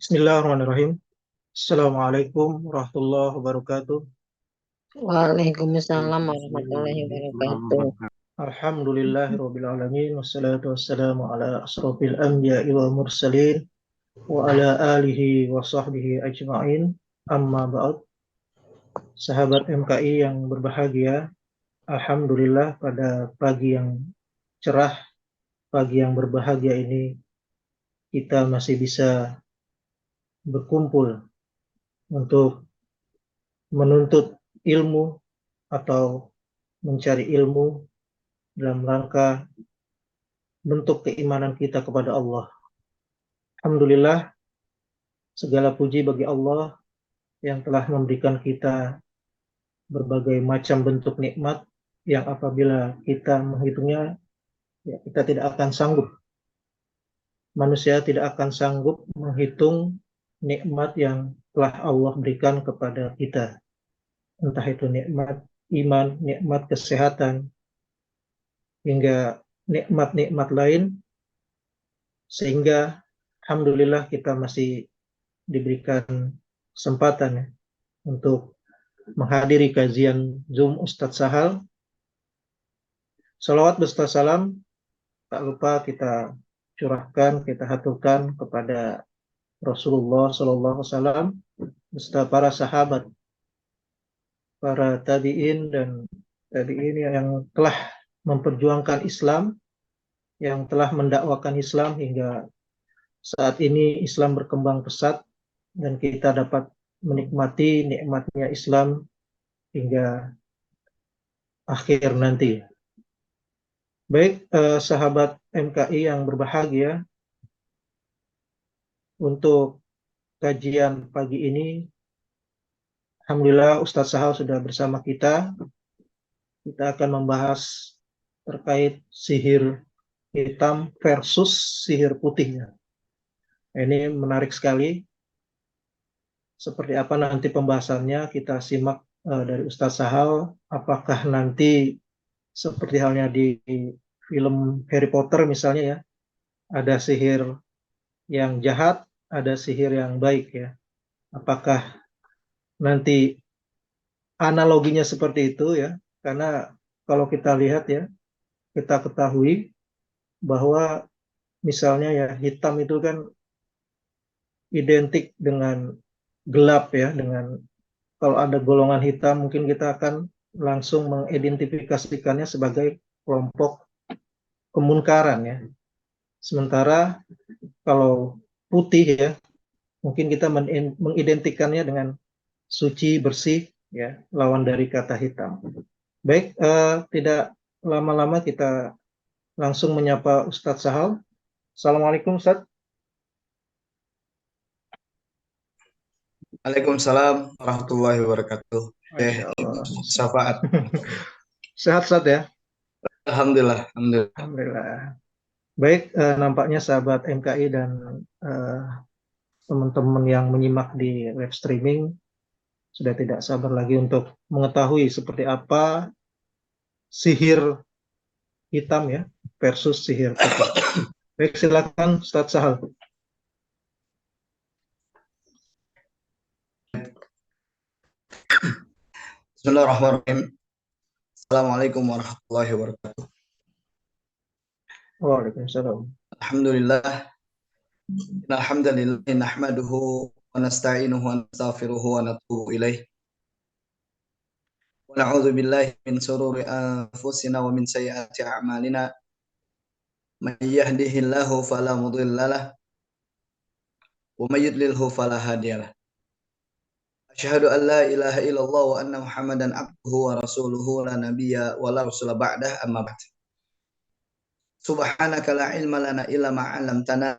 Bismillahirrahmanirrahim. Assalamualaikum warahmatullahi wabarakatuh. Waalaikumsalam warahmatullahi wabarakatuh. Alhamdulillahirabbil alamin wassalatu wassalamu ala asrofil anbiya'i wal mursalin wa ala alihi wa sahbihi ajma'in. Amma ba'd. Sahabat MKI yang berbahagia, alhamdulillah pada pagi yang cerah, pagi yang berbahagia ini kita masih bisa berkumpul untuk menuntut ilmu atau mencari ilmu dalam rangka bentuk keimanan kita kepada Allah. Alhamdulillah, segala puji bagi Allah yang telah memberikan kita berbagai macam bentuk nikmat yang apabila kita menghitungnya, ya, kita tidak akan sanggup. Manusia tidak akan sanggup menghitung nikmat yang telah Allah berikan kepada kita. Entah itu nikmat iman, nikmat kesehatan, hingga nikmat-nikmat lain, sehingga alhamdulillah kita masih diberikan kesempatan ya, untuk menghadiri kajian Zoom Ustadz Sahal. Salawat beserta salam tak lupa kita curahkan, kita haturkan kepada Rasulullah SAW beserta para sahabat, para tabi'in dan tabi'in yang telah memperjuangkan Islam, yang telah mendakwakan Islam hingga saat ini Islam berkembang pesat dan kita dapat menikmati nikmatnya Islam hingga akhir nanti. Baik, sahabat MKI yang berbahagia, untuk kajian pagi ini, alhamdulillah Ustadz Sahal sudah bersama kita. Kita akan membahas terkait sihir hitam versus sihir putihnya. Ini menarik sekali. Seperti apa nanti pembahasannya, kita simak dari Ustadz Sahal. Apakah nanti seperti halnya di film Harry Potter misalnya ya, ada sihir yang jahat, ada sihir yang baik ya. Apakah nanti analoginya seperti itu ya? Karena kalau kita lihat ya, kita ketahui bahwa misalnya ya hitam itu kan identik dengan gelap ya, dengan kalau ada golongan hitam mungkin kita akan langsung mengidentifikasikannya sebagai kelompok kemunkaran ya. Sementara kalau putih ya, mungkin kita mengidentikannya dengan suci, bersih ya, lawan dari kata hitam. Baik, tidak lama-lama kita langsung menyapa Ustadz Sahal. Assalamualaikum Ustadz. Waalaikumsalam warahmatullahi wabarakatuh. Masya Allah. Syafaat. Sehat Ustadz ya? Alhamdulillah, alhamdulillah. Alhamdulillah. Baik, nampaknya sahabat MKI dan teman-teman yang menyimak di web streaming sudah tidak sabar lagi untuk mengetahui seperti apa sihir hitam ya versus sihir putih. Baik, silakan Ustadz Sahal. Bismillahirrahmanirrahim. Assalamualaikum warahmatullahi wabarakatuh. Waalaikumsalam. Alhamdulillah. Alhamdulillah nahmaduhu wa nasta'inuhu wa nastaghfiruhu wa natubu ilaih. Wa na'udzu billahi min shururi anfusina wa min sayyiati a'malina. May yahdihillahu fala mudhillalah wa may yudlilhu fala hadiyalah. Asyhadu an la ilaha illallah wa anna Muhammadan abduhu wa rasuluhu la nabiyya wa la rasula ba'dah amma ba'd. Subhanaka la ilma lana illa ma 'allamtana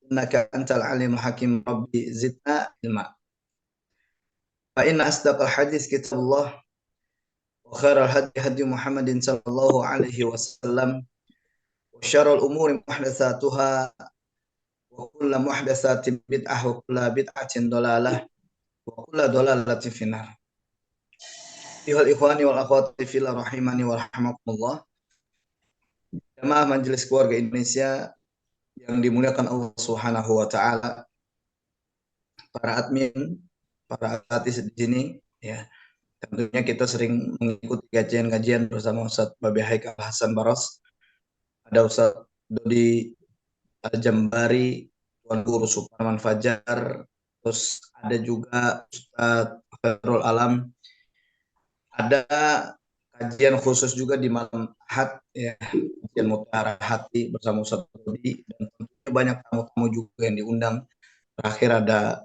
innaka antal alimul hakim. Rabbi zidna ilma. Fa inna asdaqal hadits kitabullah wa khairal hadi hadi Muhammadin sallallahu alaihi wasallam wa syarrul umuri muhdatsatuha wa kullu muhdatsatin bid'ah wa kullu bid'atin dhalalah wa kullu dhalalatin finnar. Ihwal ikhwani wal akhwati fillah rahimani wa rahmakumullah. Jamaah Majelis Keluarga Indonesia yang dimuliakan Allah Subhanahu wa taala. para admin, para artis di sini, ya. Tentunya kita sering mengikuti kajian-kajian bersama Ustadz Babi Haikal Hasan Baros, ada Ustadz Dodi Al-Jambari, Tuan Guru Suparman Fajar, terus ada juga Ustadz Khairul Alam, ada kajian khusus juga di malam Ahad, ya, kajian Mutiara Hati bersama Ustadz Dodi, dan tentunya banyak tamu-tamu juga yang diundang. Terakhir ada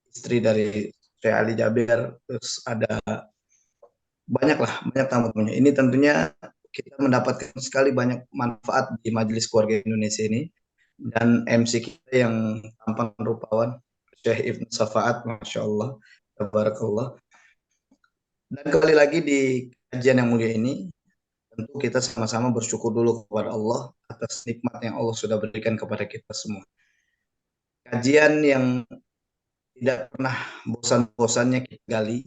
istri dari Syekh Ali Jaber, terus ada banyak tamu-tamunya. Ini tentunya kita mendapatkan sekali banyak manfaat di Majelis Keluarga Indonesia ini, dan MC kita yang tampan rupawan, Syekh Ibnu Safaat, Masya Allah, Tabarakallah. Dan kembali lagi di kajian yang mulia ini, tentu kita sama-sama bersyukur dulu kepada Allah atas nikmat yang Allah sudah berikan kepada kita semua. Kajian yang tidak pernah bosan-bosannya kita gali,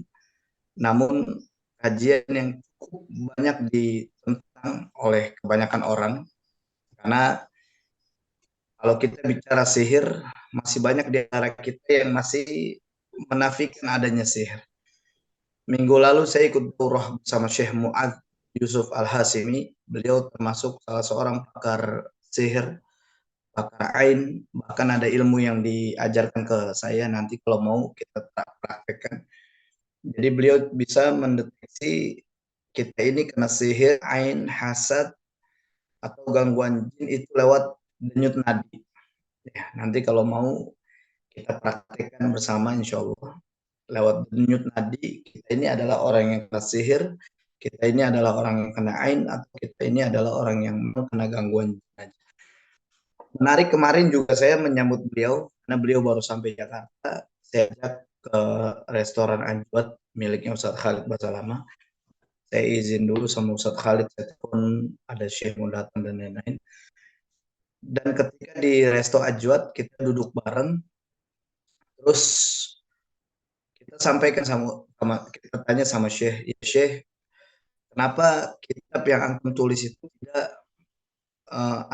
namun kajian yang cukup banyak ditentang oleh kebanyakan orang, karena kalau kita bicara sihir, masih banyak di antara kita yang masih menafikan adanya sihir. Minggu lalu saya ikut daurah bersama Syekh Mu'adz Yusuf Al-Hasimi. Beliau termasuk salah seorang pakar sihir, pakar ain, bahkan ada ilmu yang diajarkan ke saya, nanti kalau mau kita praktekkan. Jadi beliau bisa mendeteksi kita ini kena sihir, ain, hasad, atau gangguan jin itu lewat denyut nadi. Ya, nanti kalau mau kita praktekkan bersama insya Allah. Lewat denyut nadi, kita ini adalah orang yang kena sihir, kita ini adalah orang yang kena ain, atau kita ini adalah orang yang kena gangguan jin. Menarik, kemarin juga saya menyambut beliau, karena beliau baru sampai Jakarta. Saya ajak ke restoran Anjuat miliknya Ustadz Khalid Basalama. Saya izin dulu sama Ustadz Khalid, saya telepon ada Syekh mau datang dan lain-lain. Dan ketika di Resto Ajwat kita duduk bareng, terus kita sampaikan kita tanya sama Syekh, ya Syekh, kenapa kitab yang antum tulis itu tidak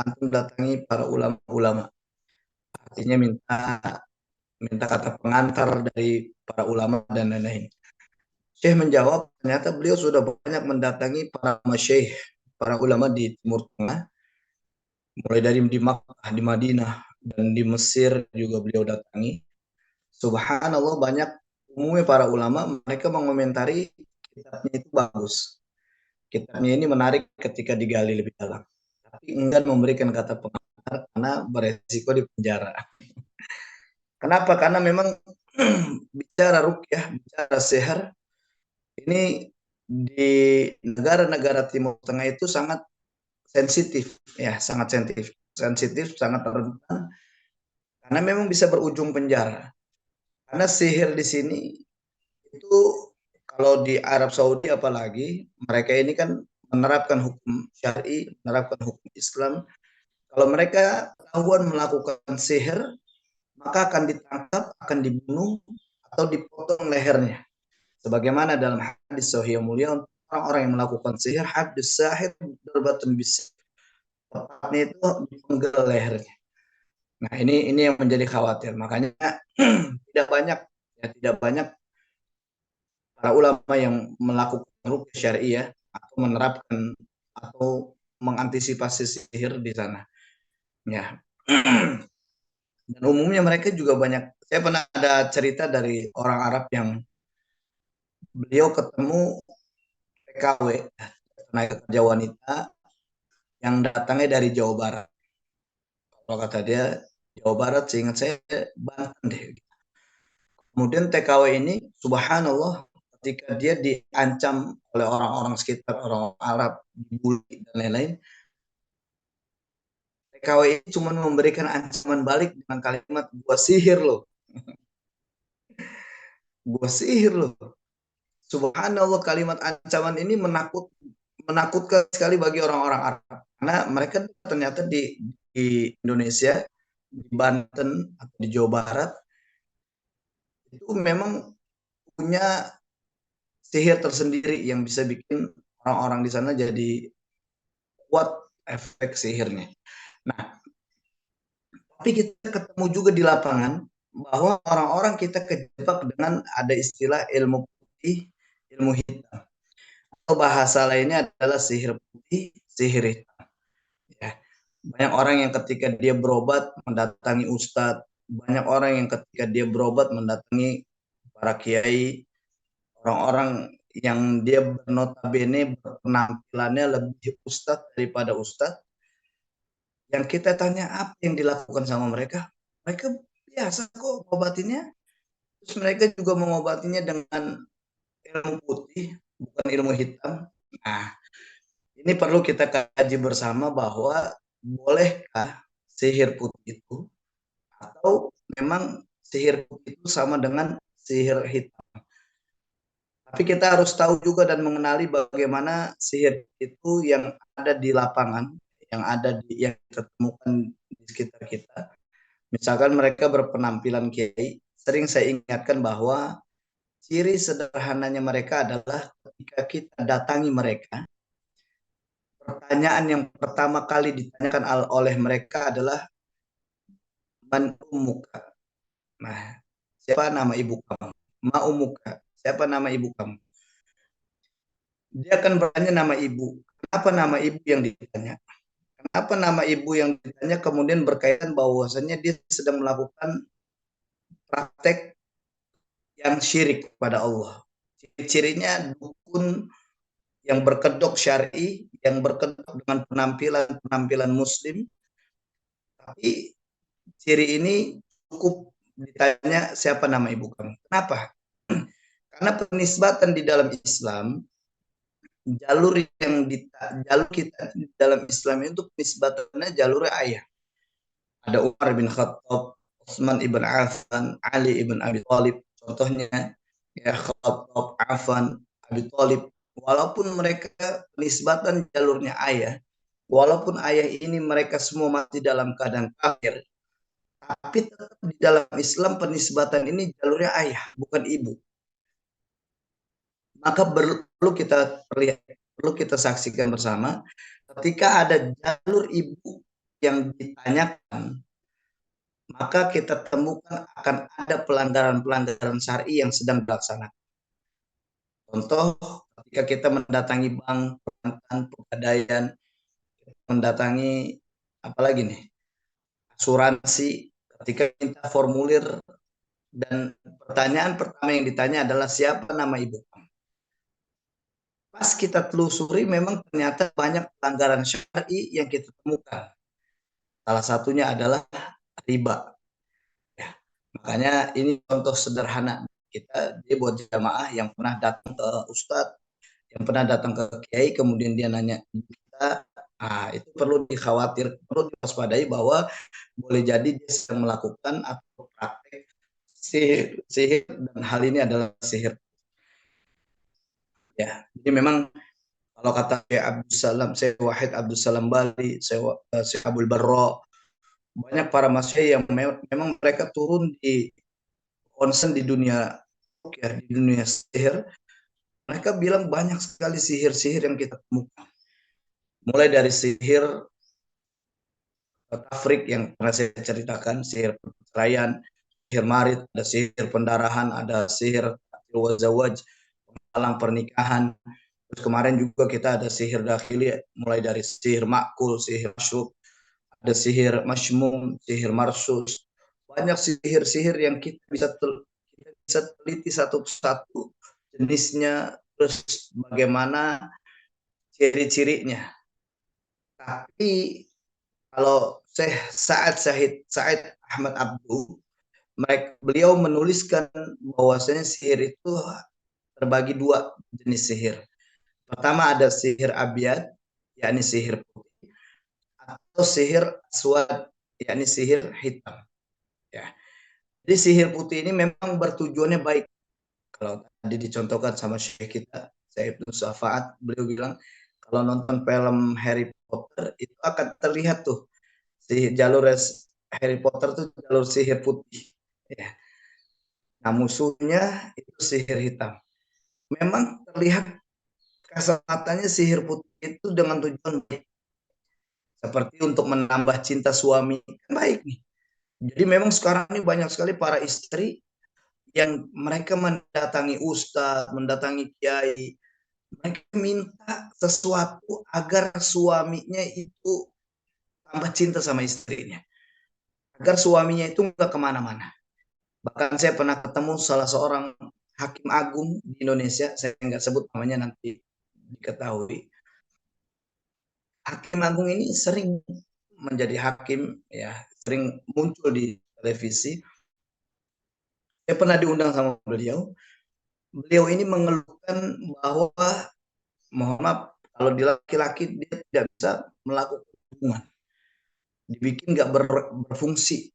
antum datangi para ulama-ulama? Artinya minta kata pengantar dari para ulama dan lain-lain. Syekh menjawab, ternyata beliau sudah banyak mendatangi para masyayikh, para ulama di Timur Tengah, mulai dari di Makkah, di Madinah, dan di Mesir juga beliau datangi. Subhanallah, banyak umumnya para ulama, mereka mengomentari kitabnya itu bagus. Kitabnya ini menarik ketika digali lebih dalam. Tapi enggan memberikan kata pengantar karena beresiko di penjara. Kenapa? Karena memang bicara ruqyah, bicara sihir, ini di negara-negara Timur Tengah itu sangat sensitif, ya, sangat sensitif, sangat rentan, karena memang bisa berujung penjara. Karena sihir di sini itu, kalau di Arab Saudi apalagi, mereka ini kan menerapkan hukum syar'i, menerapkan hukum Islam. Kalau mereka ketahuan melakukan sihir, maka akan ditangkap, akan dibunuh, atau dipotong lehernya. Sebagaimana dalam hadis sahih mulia, orang-orang yang melakukan sihir, hadis sahir darbatun bis, tepatnya itu dipenggal lehernya. Nah, ini yang menjadi khawatir. Makanya tidak banyak para ulama yang melakukan ruqyah syariah atau menerapkan atau mengantisipasi sihir di sana. Ya. Dan umumnya mereka juga banyak. Saya pernah ada cerita dari orang Arab yang beliau ketemu TKW, tenaga kerja wanita, yang datangnya dari Jawa Barat. Kalau kata dia Jawa Barat, seingat saya Banten deh. Kemudian TKW ini, subhanallah, ketika dia diancam oleh orang-orang sekitar, orang Arab, dibully dan lain-lain, TKW ini cuma memberikan ancaman balik dengan kalimat, gua sihir loh. Gua sihir loh. Subhanallah, kalimat ancaman ini menakutkan sekali bagi orang-orang Arab. Karena mereka ternyata di Indonesia, di Banten, atau di Jawa Barat, itu memang punya sihir tersendiri yang bisa bikin orang-orang di sana jadi kuat efek sihirnya. Nah, tapi kita ketemu juga di lapangan, bahwa orang-orang kita kejebak dengan ada istilah ilmu putih, ilmu hitam. Atau bahasa lainnya adalah sihir putih, sihir hitam. Ya. Banyak orang yang ketika dia berobat mendatangi ustadz, banyak orang yang ketika dia berobat mendatangi para kiai, orang-orang yang dia bernotabene penampilannya lebih ustadz daripada ustadz. Yang kita tanya apa yang dilakukan sama mereka, mereka biasa kok obatinnya. Terus mereka juga mengobatinya dengan ilmu putih, bukan ilmu hitam. Nah, ini perlu kita kaji bersama bahwa bolehkah sihir putih itu atau memang sihir putih itu sama dengan sihir hitam. Tapi kita harus tahu juga dan mengenali bagaimana sihir itu yang ada di lapangan, yang kita temukan di sekitar kita. Misalkan mereka berpenampilan kiai, sering saya ingatkan bahwa ciri sederhananya mereka adalah ketika kita datangi mereka, pertanyaan yang pertama kali ditanyakan oleh mereka adalah man ummuka. Nah, siapa nama ibu kamu? Ma ummuka. Siapa nama ibu kamu? Dia akan bertanya nama ibu. Kenapa nama ibu yang ditanya? Kenapa nama ibu yang ditanya kemudian berkaitan bahwasanya dia sedang melakukan praktek yang syirik kepada Allah. Ciri-cirinya dukun yang berkedok syar'i, yang berkedok dengan penampilan muslim, tapi ciri ini cukup ditanya siapa nama ibu kamu. Kenapa? Karena penisbatan di dalam Islam, jalur jalur kita di dalam Islam itu penisbatannya jalur ayah. Ada Umar bin Khattab, Utsman ibn Affan, Ali ibn Abi Thalib, contohnya ya Khattab, Affan, Abi Thalib. Walaupun mereka penisbatan jalurnya ayah, walaupun ayah ini mereka semua masih dalam keadaan kafir, tapi tetap di dalam Islam penisbatan ini jalurnya ayah, bukan ibu. Maka perlu kita saksikan bersama, ketika ada jalur ibu yang ditanyakan, maka kita temukan akan ada pelanggaran-pelanggaran syar'i yang sedang dilaksanakan. Contoh, ketika kita mendatangi bank, perbankan, pegadaian, mendatangi apalagi nih, asuransi, ketika minta formulir dan pertanyaan pertama yang ditanya adalah siapa nama ibu kamu. Pas kita telusuri memang ternyata banyak pelanggaran syar'i yang kita temukan. Salah satunya adalah riba. Ya, makanya ini contoh sederhana kita, dia buat jamaah yang pernah datang ke ustadz, yang pernah datang ke kiai, kemudian dia nanya kita, itu perlu perlu diwaspadai bahwa boleh jadi dia sedang melakukan atau praktek sihir dan hal ini adalah sihir. Ya, jadi memang kalau kata Syekh Wahid Abdul Salam Bali, Syekh Abdul Barra, banyak para masyayikh yang memang mereka turun di concern di dunia di dunia sihir. Mereka bilang banyak sekali sihir-sihir yang kita temukan. Mulai dari sihir tafrik yang pernah saya ceritakan, sihir perceraian, sihir marit, ada sihir pendarahan, ada sihir wazawaj, penghalang pernikahan. Terus kemarin juga kita ada sihir dakhili, mulai dari sihir makul, sihir masyuk, ada sihir masymum, sihir marsus. Banyak sihir-sihir yang kita bisa teliti satu persatu jenisnya, terus bagaimana ciri-cirinya. Tapi kalau Said Ahmad Abdu, beliau menuliskan bahwasanya sihir itu terbagi dua jenis sihir. Pertama ada sihir abyad, yakni sihir putih, atau sihir aswad, yakni sihir hitam. Ya. Jadi sihir putih ini memang bertujuannya baik. Kalau tadi dicontohkan sama Syekh kita, Syekh Ibnu Safaat, beliau bilang kalau nonton film Harry Potter itu akan terlihat tuh jalur Harry Potter tuh jalur sihir putih. Ya. Nah musuhnya itu sihir hitam. Memang terlihat kasatannya sihir putih itu dengan tujuan baik. Seperti untuk menambah cinta suami. Kan baik nih. Jadi memang sekarang ini banyak sekali para istri yang mereka mendatangi ustadz, mendatangi kiai, mereka minta sesuatu agar suaminya itu tambah cinta sama istrinya, agar suaminya itu nggak kemana-mana. Bahkan saya pernah ketemu salah seorang hakim agung di Indonesia, saya nggak sebut namanya nanti diketahui. Hakim agung ini sering menjadi hakim, ya, sering muncul di televisi. Saya pernah diundang sama beliau. Beliau ini mengeluhkan bahwa, mohon maaf, kalau di laki-laki dia tidak bisa melakukan hubungan, dibikin nggak berfungsi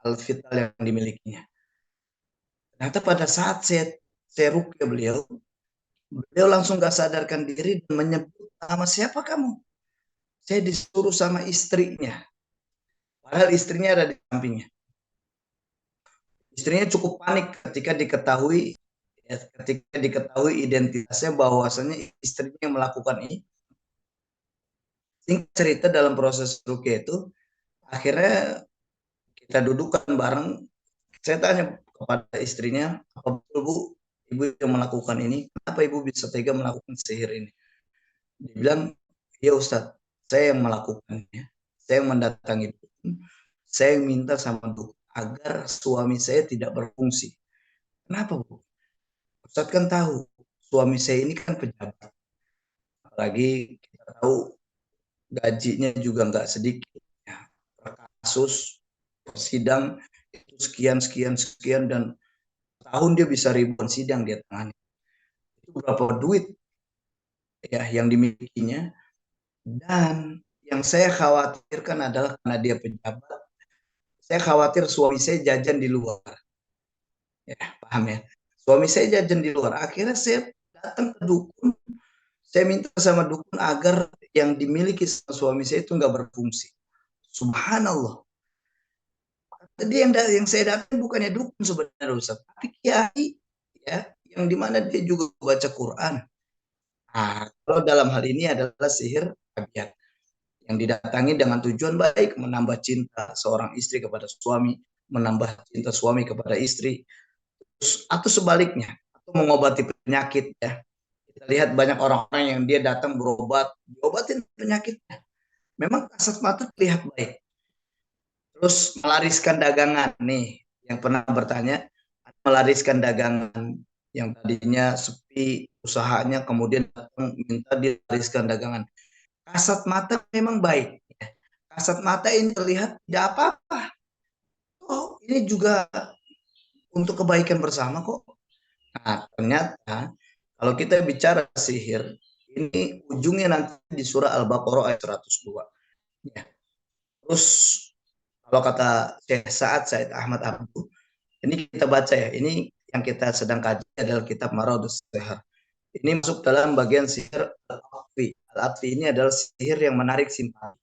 alat vital yang dimilikinya. Ternyata pada saat saya rukyah beliau, beliau langsung gak sadarkan diri dan menyebut nama siapa kamu. Saya disuruh sama istrinya, padahal istrinya ada di sampingnya. Istrinya cukup panik ketika diketahui identitasnya, bahwasannya istrinya yang melakukan ini. Singkat cerita, dalam proses rukyah itu akhirnya kita dudukkan bareng. Saya tanya kepada istrinya, apa betul Bu, ibu yang melakukan ini? Kenapa ibu bisa tega melakukan sihir ini? Dia bilang, ya Ustadz, saya yang melakukannya. Saya yang mendatangi dukun. Saya yang minta sama dukun agar suami saya tidak berfungsi. Kenapa Bu? Ustadz kan tahu, suami saya ini kan pejabat. Apalagi kita tahu gajinya juga nggak sedikit. Ya, per kasus, per sidang, itu sekian, sekian, sekian, dan tahun dia bisa ribuan sidang dia tangani. Itu berapa duit ya yang dimilikinya. Dan yang saya khawatirkan adalah karena dia pejabat, saya khawatir suami saya jajan di luar. Ya, paham ya? Suami saya jajan di luar. Akhirnya saya datang ke dukun, saya minta sama dukun agar yang dimiliki sama suami saya itu nggak berfungsi. Subhanallah. Tadi yang saya datang bukannya dukun sebenarnya Ustaz, tapi kiai, ya, yang dimana dia juga baca Quran. Nah, kalau dalam hal ini adalah sihir tabiat yang didatangi dengan tujuan baik, menambah cinta seorang istri kepada suami, menambah cinta suami kepada istri, atau sebaliknya, atau mengobati penyakit, ya. Kita lihat banyak orang-orang yang dia datang berobat, diobatin penyakitnya. Memang kasat mata terlihat baik. Terus melariskan dagangan nih, yang pernah bertanya, melariskan dagangan yang tadinya sepi usahanya, kemudian datang minta dilariskan dagangan. Kasat mata memang baik. Kasat mata ini terlihat tidak apa-apa. Oh, ini juga untuk kebaikan bersama kok. Nah, ternyata kalau kita bicara sihir, ini ujungnya nanti di surah Al-Baqarah ayat 102. Ya. Terus kalau kata Syekh Sa'ad Said Ahmad Abdu, ini kita baca ya, ini yang kita sedang kaji adalah kitab Maradus Sihir. Ini masuk dalam bagian sihir Al-Atfi. Al-Atfi ini adalah sihir yang menarik simpati.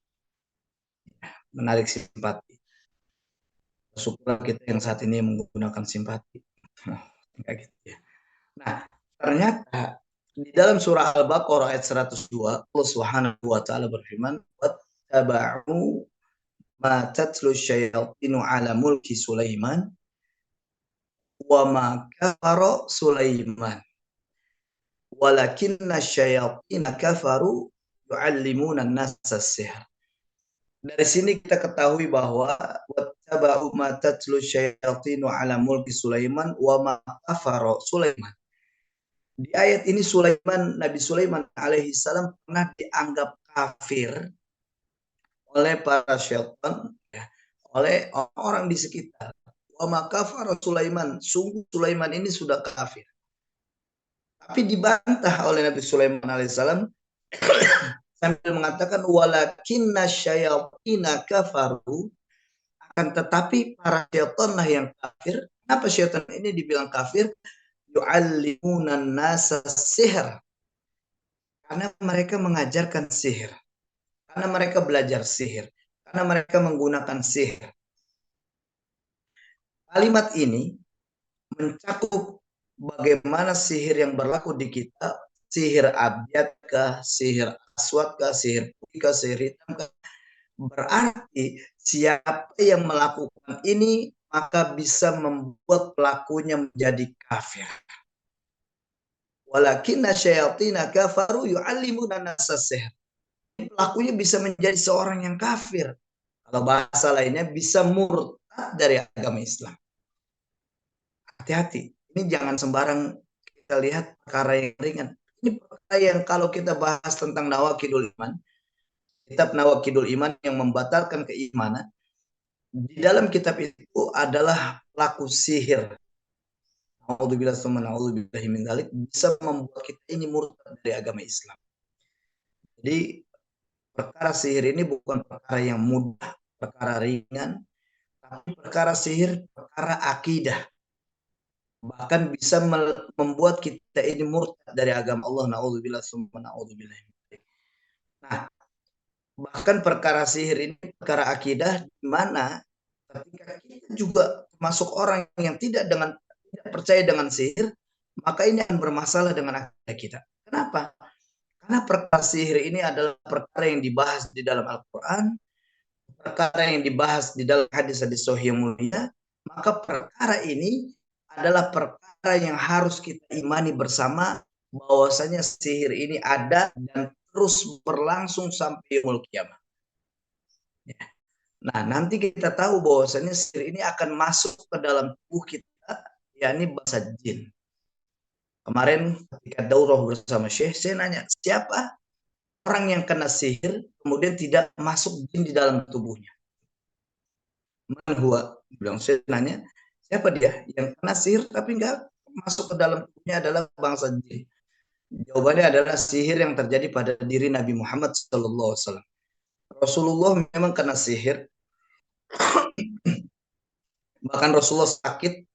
Menarik simpati. Syukur kita yang saat ini menggunakan simpati. Kayak gitu ya. Nah, ternyata di dalam surah Al-Baqarah ayat 102, Allah Subhanahu wa taala berfirman, "Wattaba'u ma tatlu syayatinu 'ala mulki Sulaiman wa ma kafara Sulaiman walakinna syayatina kafaru yu'allimuna an-nasa sihr." Dari sini kita ketahui bahwa wattaba'u ma tatlu syayatinu 'ala mulki Sulaiman wa ma kafara Sulaiman. Di ayat ini Nabi Sulaiman alaihi salam pernah dianggap kafir oleh para syaitan, ya, oleh orang-orang di sekitar. Wa maka Sulaiman, sungguh Sulaiman ini sudah kafir. Tapi dibantah oleh Nabi Sulaiman alaihissalam sambil mengatakan walakinna syayatina kafaru, akan tetapi para syaitanlah yang kafir. Kenapa syaitan ini dibilang kafir? Yu'allimuna nasa sihr, karena mereka mengajarkan sihir, karena mereka belajar sihir, karena mereka menggunakan sihir. Kalimat ini mencakup bagaimana sihir yang berlaku di kita, sihir abjad kah, sihir aswad kah, sihir putih kah, sihir hitam kah, Berarti siapa yang melakukan ini maka bisa membuat pelakunya menjadi kafir. Walakinna syayatina kafaru yu'allimuna nasa sihr. Pelakunya bisa menjadi seorang yang kafir. Kalau bahasa lainnya bisa murtad dari agama Islam. Hati-hati. Ini jangan sembarang kita lihat perkara yang ringan. Ini perkara yang kalau kita bahas tentang nawakidul iman, kitab Nawakidul Iman yang membatalkan keimanan, di dalam kitab itu adalah pelaku sihir. Naudzubillah summa naudzubillahi min dzalik, bisa membuat kita ini murtad dari agama Islam. Jadi perkara sihir ini bukan perkara yang mudah, perkara ringan, tapi perkara sihir, perkara akidah. Bahkan bisa membuat kita ini murtad dari agama Allah. Naudzubillah summa naudzubillahi min dzalik. Nah, bahkan perkara sihir ini perkara akidah, di mana ketika kita juga termasuk orang yang tidak percaya dengan sihir, maka ini akan bermasalah dengan akidah kita. Kenapa? Karena perkara sihir ini adalah perkara yang dibahas di dalam Al-Quran, perkara yang dibahas di dalam hadis-hadis sahih yang mulia, maka perkara ini adalah perkara yang harus kita imani bersama, bahwasanya sihir ini ada dan terus berlangsung sampai yaumul kiamah. Ya. Nah, nanti kita tahu bahwasanya sihir ini akan masuk ke dalam tubuh kita, yakni bahasa jin. Kemarin ketika daurah bersama Syekh, saya nanya, siapa orang yang kena sihir kemudian tidak masuk jin di dalam tubuhnya? Man huwa? Bilang, saya nanya, siapa dia yang kena sihir tapi nggak masuk ke dalam tubuhnya adalah bangsa jin? Jawabannya adalah sihir yang terjadi pada diri Nabi Muhammad SAW. Rasulullah memang kena sihir, bahkan Rasulullah sakit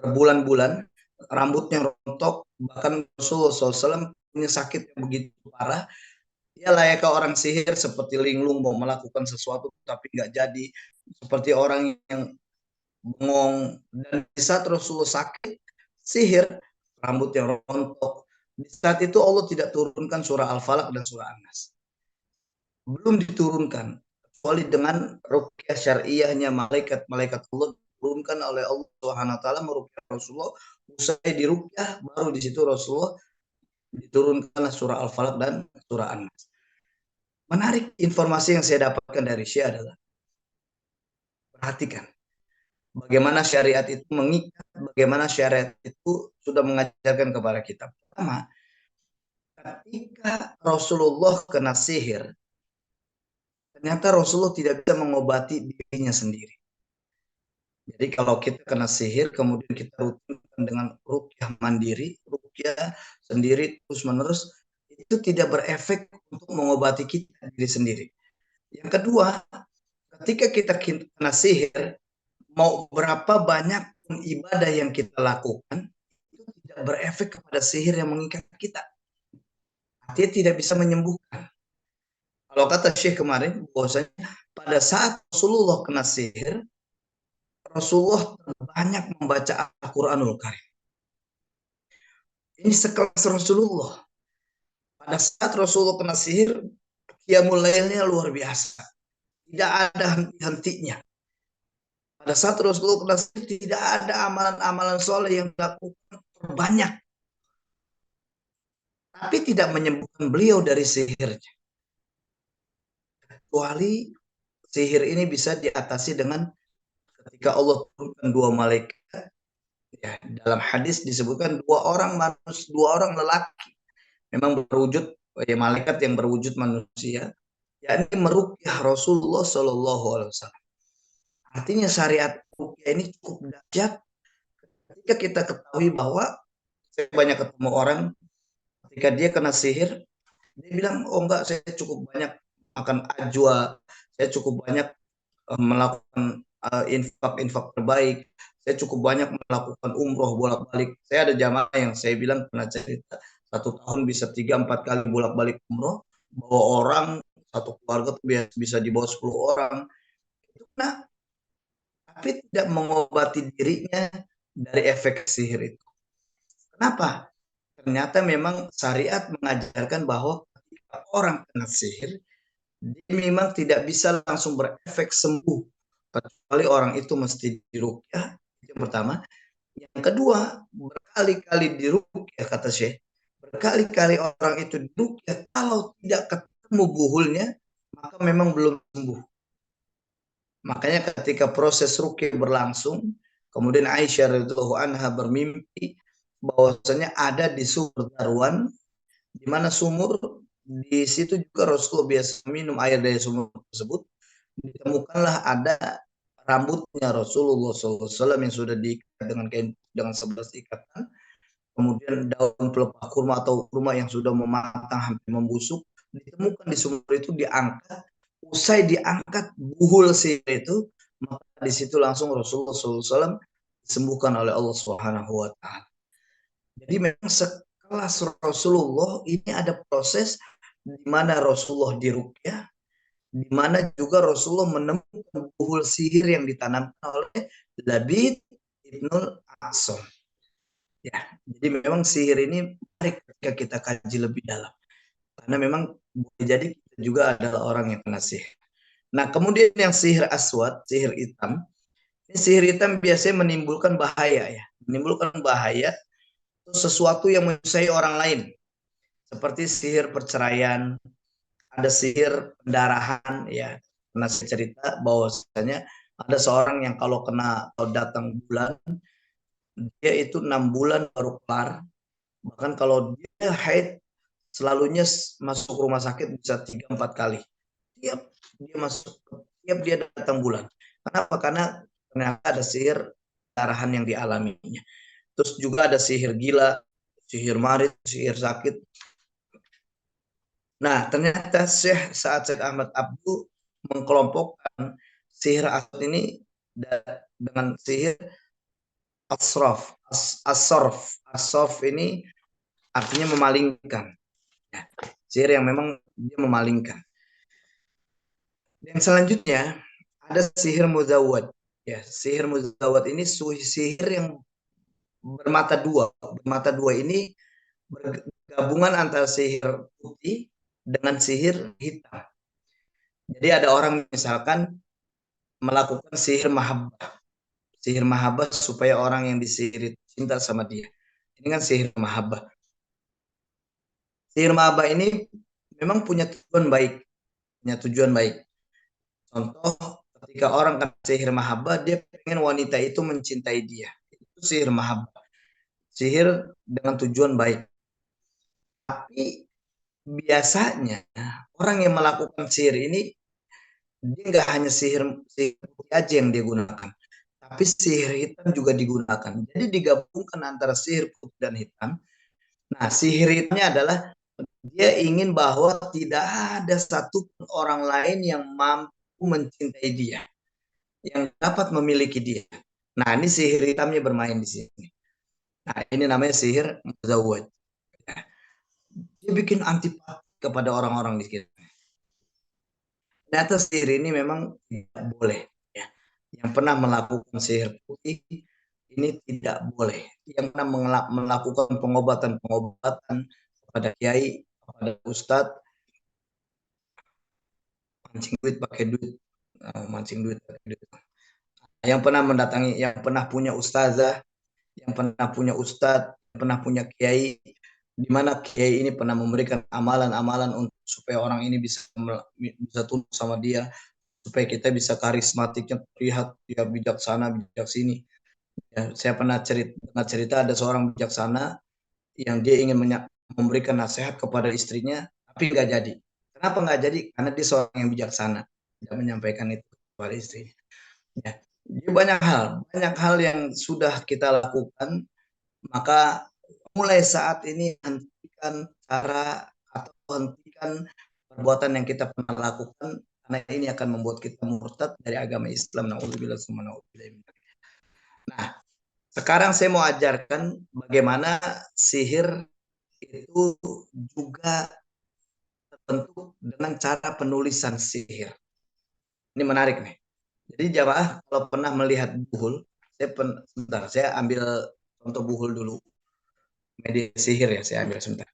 berbulan-bulan, rambutnya rontok, bahkan Rasulullah SAW punya sakit yang begitu parah. Ya layaknya orang sihir, seperti linglung mau melakukan sesuatu tapi nggak jadi, seperti orang yang bengong. Dan di saat Rasulullah sakit sihir, rambut yang rontok, di saat itu Allah tidak turunkan surah Al-Falaq dan surah An-Nas, belum diturunkan, kecuali dengan ruqyah syariahnya malaikat Allah diturunkan oleh Allah Subhanahu wa taala meruqyah Rasulullah. Usai diruqyah baru di situ Rasulullah diturunkanlah surah Al-Falaq dan surah An-Nas. Menarik, informasi yang saya dapatkan dari Syekh adalah, perhatikan bagaimana syariat itu mengikat, bagaimana syariat itu sudah mengajarkan kepada kita. Pertama, ketika Rasulullah kena sihir, ternyata Rasulullah tidak bisa mengobati dirinya sendiri. Jadi kalau kita kena sihir, kemudian kita rutinkan dengan ruqyah mandiri, ruqyah sendiri terus-menerus, itu tidak berefek untuk mengobati kita diri sendiri. Yang kedua, ketika kita kena sihir, mau berapa banyak ibadah yang kita lakukan, itu tidak berefek kepada sihir yang mengikat kita. Artinya tidak bisa menyembuhkan. Kalau kata Syekh kemarin, bahwasanya pada saat Rasulullah kena sihir, Rasulullah banyak membaca Al-Quranul Karim. Ini sekelas Rasulullah. Pada saat Rasulullah kena sihir, qiyamul lailnya luar biasa. Tidak ada henti-hentinya. Pada saat Rasulullah kena sihir, tidak ada amalan-amalan soleh yang dilakukan banyak. Tapi tidak menyembuhkan beliau dari sihirnya. Kecuali sihir ini bisa diatasi dengan ketika Allah turunkan dua malaikat. Ya, dalam hadis disebutkan dua orang lelaki memang berwujud malaikat yang berwujud manusia, yakni meruqyah Rasulullah Shallallahu Alaihi Wasallam. Artinya syariat ruqyah ini cukup dahsyat. Ketika kita ketahui bahwa saya banyak ketemu orang ketika dia kena sihir, dia bilang, oh enggak, saya cukup banyak makan ajwa, saya cukup banyak melakukan infak terbaik, saya cukup banyak melakukan umroh bolak-balik. Saya ada jamaah yang saya bilang pernah cerita, 1 tahun bisa 3-4 kali bolak-balik umroh, bawa orang, satu keluarga tuh bisa dibawa 10 orang. Nah, tapi tidak mengobati dirinya dari efek sihir itu. Kenapa? Ternyata memang syariat mengajarkan bahwa ketika orang kena sihir, Dia memang tidak bisa langsung berefek sembuh, kecuali orang itu mesti diruqyah. Itu yang pertama. Yang kedua, berkali-kali diruqyah kata Syekh. Berkali-kali orang itu diruqyah, kalau tidak ketemu buhulnya, maka memang belum sembuh. Makanya ketika proses ruqyah berlangsung, kemudian Aisyah radhiyallahu anha bermimpi bahwasanya ada di sumur Darwan, di mana sumur di situ juga Rasulullah biasa minum air dari sumur tersebut. Ditemukanlah ada rambutnya Rasulullah SAW yang sudah diikat dengan kain dengan 11 ikatan, kemudian daun pelepah kurma atau kurma yang sudah mematang hampir membusuk ditemukan di sumur itu, diangkat. Usai diangkat buhul sihir itu, maka di situ langsung Rasulullah SAW disembuhkan oleh Allah Subhanahu Wa Taala. Jadi memang sekelas Rasulullah ini ada proses di mana Rasulullah diruqyah, di mana juga Rasulullah menemukan buhul sihir yang ditanamkan oleh Labid Ibnul A'sam. Ya, jadi memang sihir ini menarik ketika kita kaji lebih dalam. Karena memang boleh jadi kita juga adalah orang yang kena sihir. Nah, kemudian yang sihir aswad, sihir hitam. Ini sihir hitam biasanya menimbulkan bahaya ya. Menimbulkan bahaya sesuatu yang menyusahkan orang lain. Seperti sihir perceraian, ada sihir pendarahan ya. Pernah saya cerita bahwasanya ada seorang yang kalau datang bulan, dia itu 6 bulan baru kelar. Bahkan kalau dia haid, selalunya masuk rumah sakit bisa 3-4 kali. Tiap dia datang bulan. Kenapa? Karena ternyata ada sihir pendarahan yang dialaminya. Terus juga ada sihir gila, sihir marit, sihir sakit. Nah, ternyata Syekh Sa'ad Ahmad Abdu mengkelompokkan sihir aswad ini dengan sihir asraf. Asraf ini artinya memalingkan. Ya, sihir yang memang dia memalingkan. Dan selanjutnya ada sihir muzawwad. Ya, sihir muzawwad ini sihir yang bermata dua. Bermata dua ini bergabungan antara sihir putih dengan sihir hitam. Jadi ada orang misalkan melakukan sihir mahabbah. Sihir mahabbah supaya orang yang disihir cinta sama dia. Ini kan sihir mahabbah. Sihir mahabbah ini memang punya tujuan baik. Punya tujuan baik. Contoh, ketika orang kena sihir mahabbah, dia pengen wanita itu mencintai dia. Itu sihir mahabbah. Sihir dengan tujuan baik. Tapi biasanya orang yang melakukan sihir ini, dia nggak hanya sihir putih aja yang dia gunakan, tapi sihir hitam juga digunakan. Jadi digabungkan antara sihir putih dan hitam. Nah, sihir hitamnya adalah dia ingin bahwa tidak ada satu orang lain yang mampu mencintai dia, yang dapat memiliki dia. Nah, ini sihir hitamnya bermain di sini. Nah, ini namanya sihir muzawwaj. Dia bikin antipati kepada orang-orang di sekitar. Ternyata sihir ini memang tidak boleh. Ya. Yang pernah melakukan sihir putih ini tidak boleh. Yang pernah melakukan pengobatan-pengobatan kepada kiai, kepada ustadz, mancing duit pakai duit, mancing duit pakai duit. Yang pernah mendatangi, yang pernah punya ustazah, yang pernah punya ustadz, yang pernah punya kiai, di mana kiai ini pernah memberikan amalan-amalan untuk supaya orang ini bisa tunduk sama dia, supaya kita bisa karismatiknya terlihat dia bijaksana, bijaksini. Ya, saya pernah cerita ada seorang bijaksana yang dia ingin memberikan nasihat kepada istrinya, tapi nggak jadi. Kenapa nggak jadi? Karena dia seorang yang bijaksana, tidak menyampaikan itu kepada istrinya. Ya. Jadi banyak hal yang sudah kita lakukan, maka mulai saat ini hentikan cara atau hentikan perbuatan yang kita pernah lakukan, karena ini akan membuat kita murtad dari agama Islam. Nah, sekarang saya mau ajarkan bagaimana sihir itu juga terbentuk dengan cara penulisan sihir. Ini menarik nih. Jadi jamaah kalau pernah melihat buhul, sebentar, saya ambil contoh buhul dulu. Media sihir ya, saya ambil sebentar.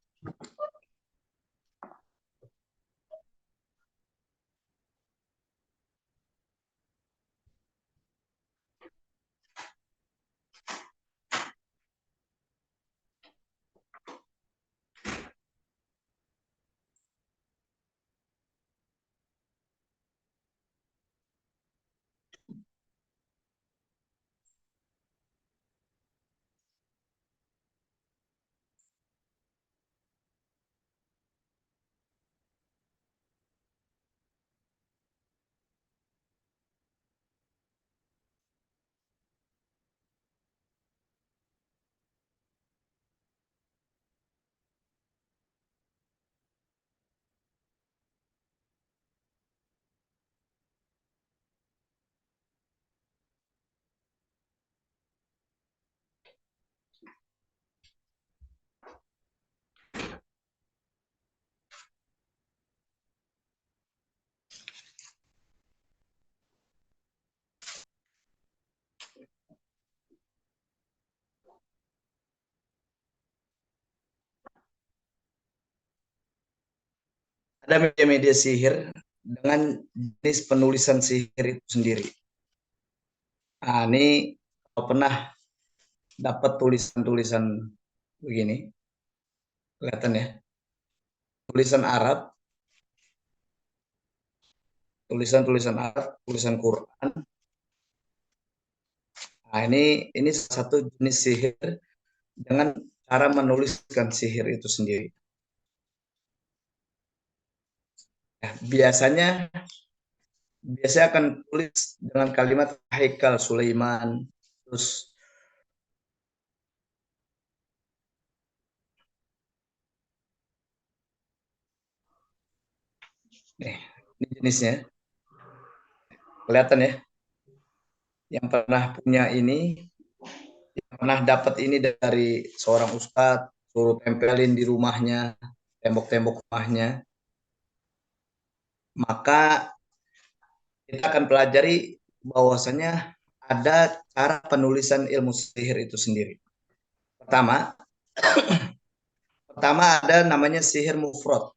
ada media-media sihir dengan jenis penulisan sihir itu sendiri. Nah, ini kalau pernah dapat tulisan-tulisan begini, kelihatan ya, tulisan Arab, tulisan-tulisan Arab, tulisan Quran. Nah, ini salah satu jenis sihir dengan cara menuliskan sihir itu sendiri. Nah, biasanya akan tulis dengan kalimat Haikal Sulaiman, terus nih, ini jenisnya, kelihatan ya, yang pernah punya ini, yang pernah dapat ini dari seorang ustadz, suruh tempelin di rumahnya, tembok-tembok rumahnya, maka kita akan pelajari bahwasanya ada cara penulisan ilmu sihir itu sendiri. Pertama ada namanya sihir mufrad.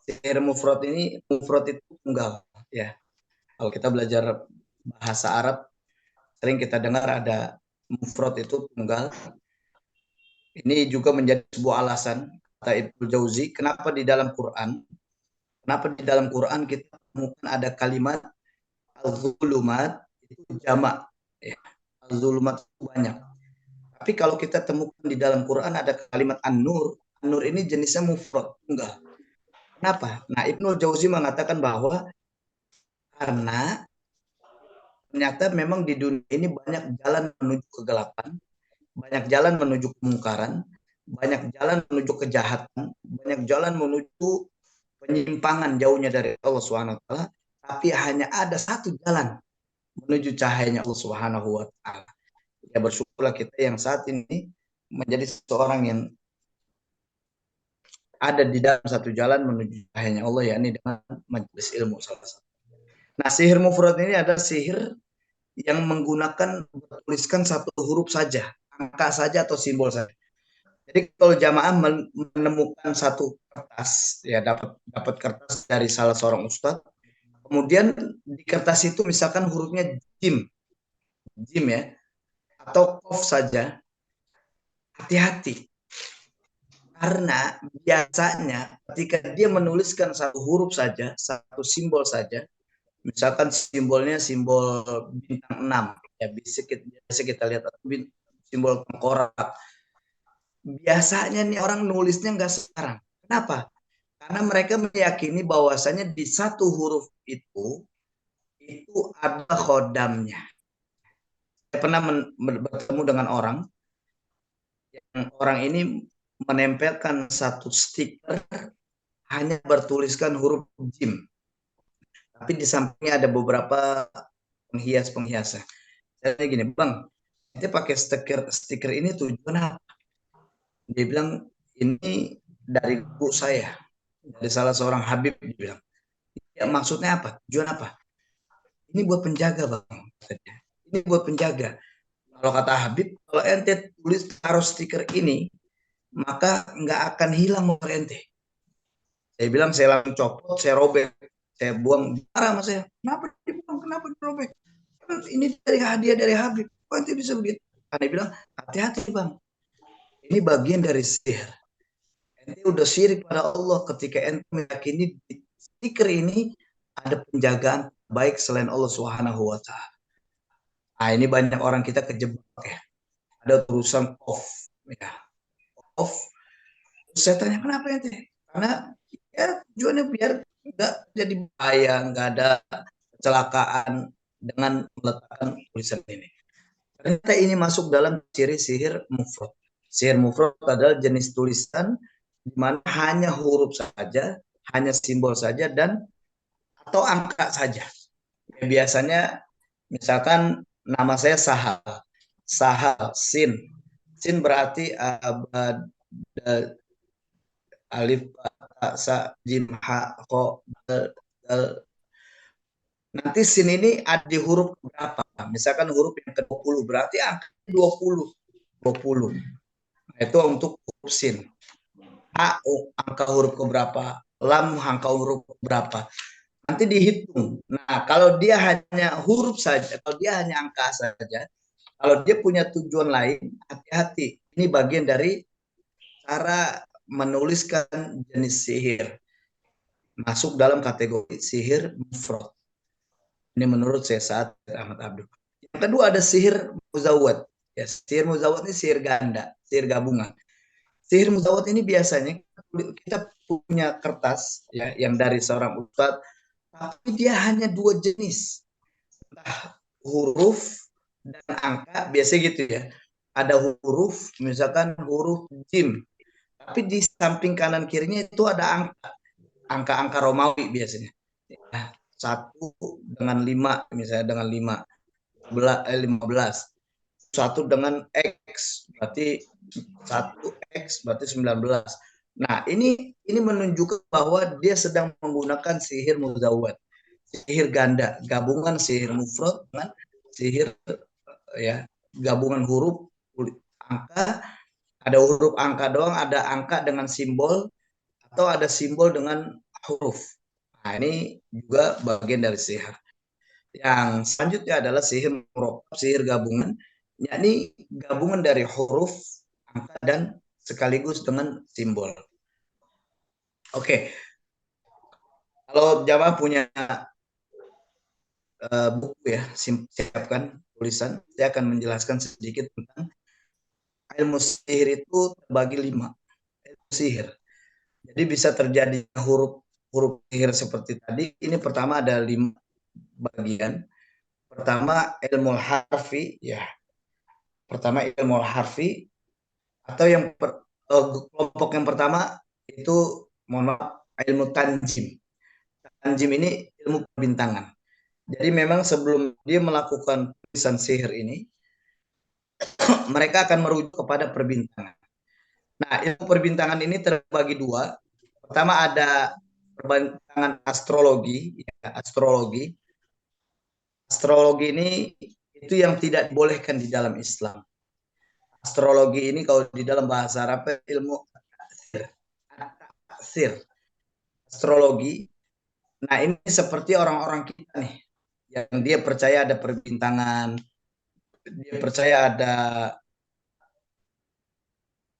Sihir mufrad ini, mufrad itu tunggal ya. Kalau kita belajar bahasa Arab sering kita dengar ada mufrad itu tunggal. Ini juga menjadi sebuah alasan kata Ibnu Jauzi kenapa di dalam Quran kita temukan ada kalimat al-zulumat itu jamak ya. Al-zulumat itu banyak. Tapi kalau kita temukan di dalam Quran ada kalimat an-nur. An-nur ini jenisnya mufrad tunggal. Kenapa? Nah, Ibnu Jauzi mengatakan bahwa karena ternyata memang di dunia ini banyak jalan menuju kegelapan, banyak jalan menuju kemungkaran, banyak jalan menuju kejahatan, banyak jalan menuju penyimpangan jauhnya dari Allah Subhanahu wa taala, tapi hanya ada satu jalan menuju cahayanya Allah Subhanahu wa taala. Ya bersyukurlah kita yang saat ini menjadi seorang yang ada di dalam satu jalan menuju cahayanya Allah, yakni dengan majelis ilmu salah satu. Nah, sihir mufrad ini adalah sihir yang menggunakan tuliskan satu huruf saja, angka saja atau simbol saja. Jadi kalau jamaah menemukan satu kertas, ya dapat kertas dari salah seorang ustadz, kemudian di kertas itu misalkan hurufnya jim ya, atau kof saja, hati-hati. Karena biasanya ketika dia menuliskan satu huruf saja, satu simbol saja, misalkan simbolnya simbol bintang 6, ya biasa kita lihat simbol tengkorak. Biasanya nih orang nulisnya nggak sekarang. Kenapa? Karena mereka meyakini bahwasanya di satu huruf itu ada khodamnya. Saya pernah bertemu dengan orang ini menempelkan satu stiker hanya bertuliskan huruf jim. Tapi di sampingnya ada beberapa penghiasan. Saya gini, Bang, kita pakai stiker ini tujuan apa? Dia bilang, ini dari guru saya, dari salah seorang Habib, dia bilang. Ya, maksudnya apa? Tujuan apa? Ini buat penjaga, Bang. Ini buat penjaga. Kalau kata Habib, kalau ente tulis taruh stiker ini, maka nggak akan hilang nomor ente. Saya bilang, saya langsung copot, saya robek. Saya buang, marah sama saya. Kenapa dibuang? Kenapa dirobek? Ini dari hadiah dari Habib. Kok ente bisa begitu? Karena dia bilang, hati-hati Bang. Ini bagian dari sihir. Ente udah syirik pada Allah ketika ente meyakini di stiker ini ada penjagaan baik selain Allah Subhanahu wa taala. Nah, ini banyak orang kita kejebak ya. Ada urusan off ya. Off. Saya tanya kenapa ente? Karena ya tujuannya biar nggak jadi bahaya, nggak ada kecelakaan dengan meletakkan tulisan ini. Ternyata ini masuk dalam ciri sihir mufrad. Sihir mufrad adalah jenis tulisan di mana hanya huruf saja, hanya simbol saja dan atau angka saja. Ya, biasanya misalkan nama saya Sahal. Sahal, sin. Sin berarti alif, ba, sa, jim, ha, ko, dal. Nanti sin ini ada di huruf berapa? Misalkan huruf yang ke-20 berarti angka 20. 20. Nah, itu untuk huruf sin. A, angka huruf ke berapa? lam angka huruf berapa. Nanti dihitung. Nah, kalau dia hanya huruf saja, kalau dia hanya angka saja, kalau dia punya tujuan lain, hati-hati. Ini bagian dari cara menuliskan jenis sihir. Masuk dalam kategori sihir mufrad. Ini menurut saya Sa'ad Ahmad Abdul. Yang kedua ada sihir muzawwad. Ya, sihir muzawwad ini sihir ganda, sihir gabungan. Sihir muzawwad ini biasanya kita punya kertas ya yang dari seorang ustadz, tapi dia hanya dua jenis. Entah huruf dan angka, biasanya gitu ya. Ada huruf, misalkan huruf jim, tapi di samping kanan kirinya itu ada angka, angka-angka Romawi biasanya. Ya, 1 dengan 5, misalnya dengan 15. 1 dengan X, berarti 1X, berarti 19. Nah, ini menunjukkan bahwa dia sedang menggunakan sihir muzawwad, sihir ganda, gabungan sihir mufrad dengan sihir ya, gabungan huruf angka, ada huruf angka doang, ada angka dengan simbol, atau ada simbol dengan huruf. Nah, ini juga bagian dari sihir. Yang selanjutnya adalah sihir murakkab, sihir gabungan, yakni gabungan dari huruf, angka, dan sekaligus dengan simbol. Oke, kalau jamaah punya buku ya, siapkan tulisan. Saya akan menjelaskan sedikit tentang ilmu sihir itu terbagi 5. Ilmu sihir. Jadi bisa terjadi huruf sihir seperti tadi. Ini pertama ada 5 bagian. Pertama ilmu harfi ya. Pertama ilmu harfi, atau yang kelompok yang pertama itu mohon maaf ilmu tanjim. Tanjim ini ilmu perbintangan. Jadi memang sebelum dia melakukan tulisan sihir ini, mereka akan merujuk kepada perbintangan. Nah, ilmu perbintangan ini terbagi 2. Pertama ada perbintangan astrologi, ya, astrologi. Astrologi ini itu yang tidak dibolehkan di dalam Islam. Astrologi ini kalau di dalam bahasa Arab ilmu taksir. Astrologi. Nah, ini seperti orang-orang kita nih yang dia percaya ada perbintangan, dia percaya ada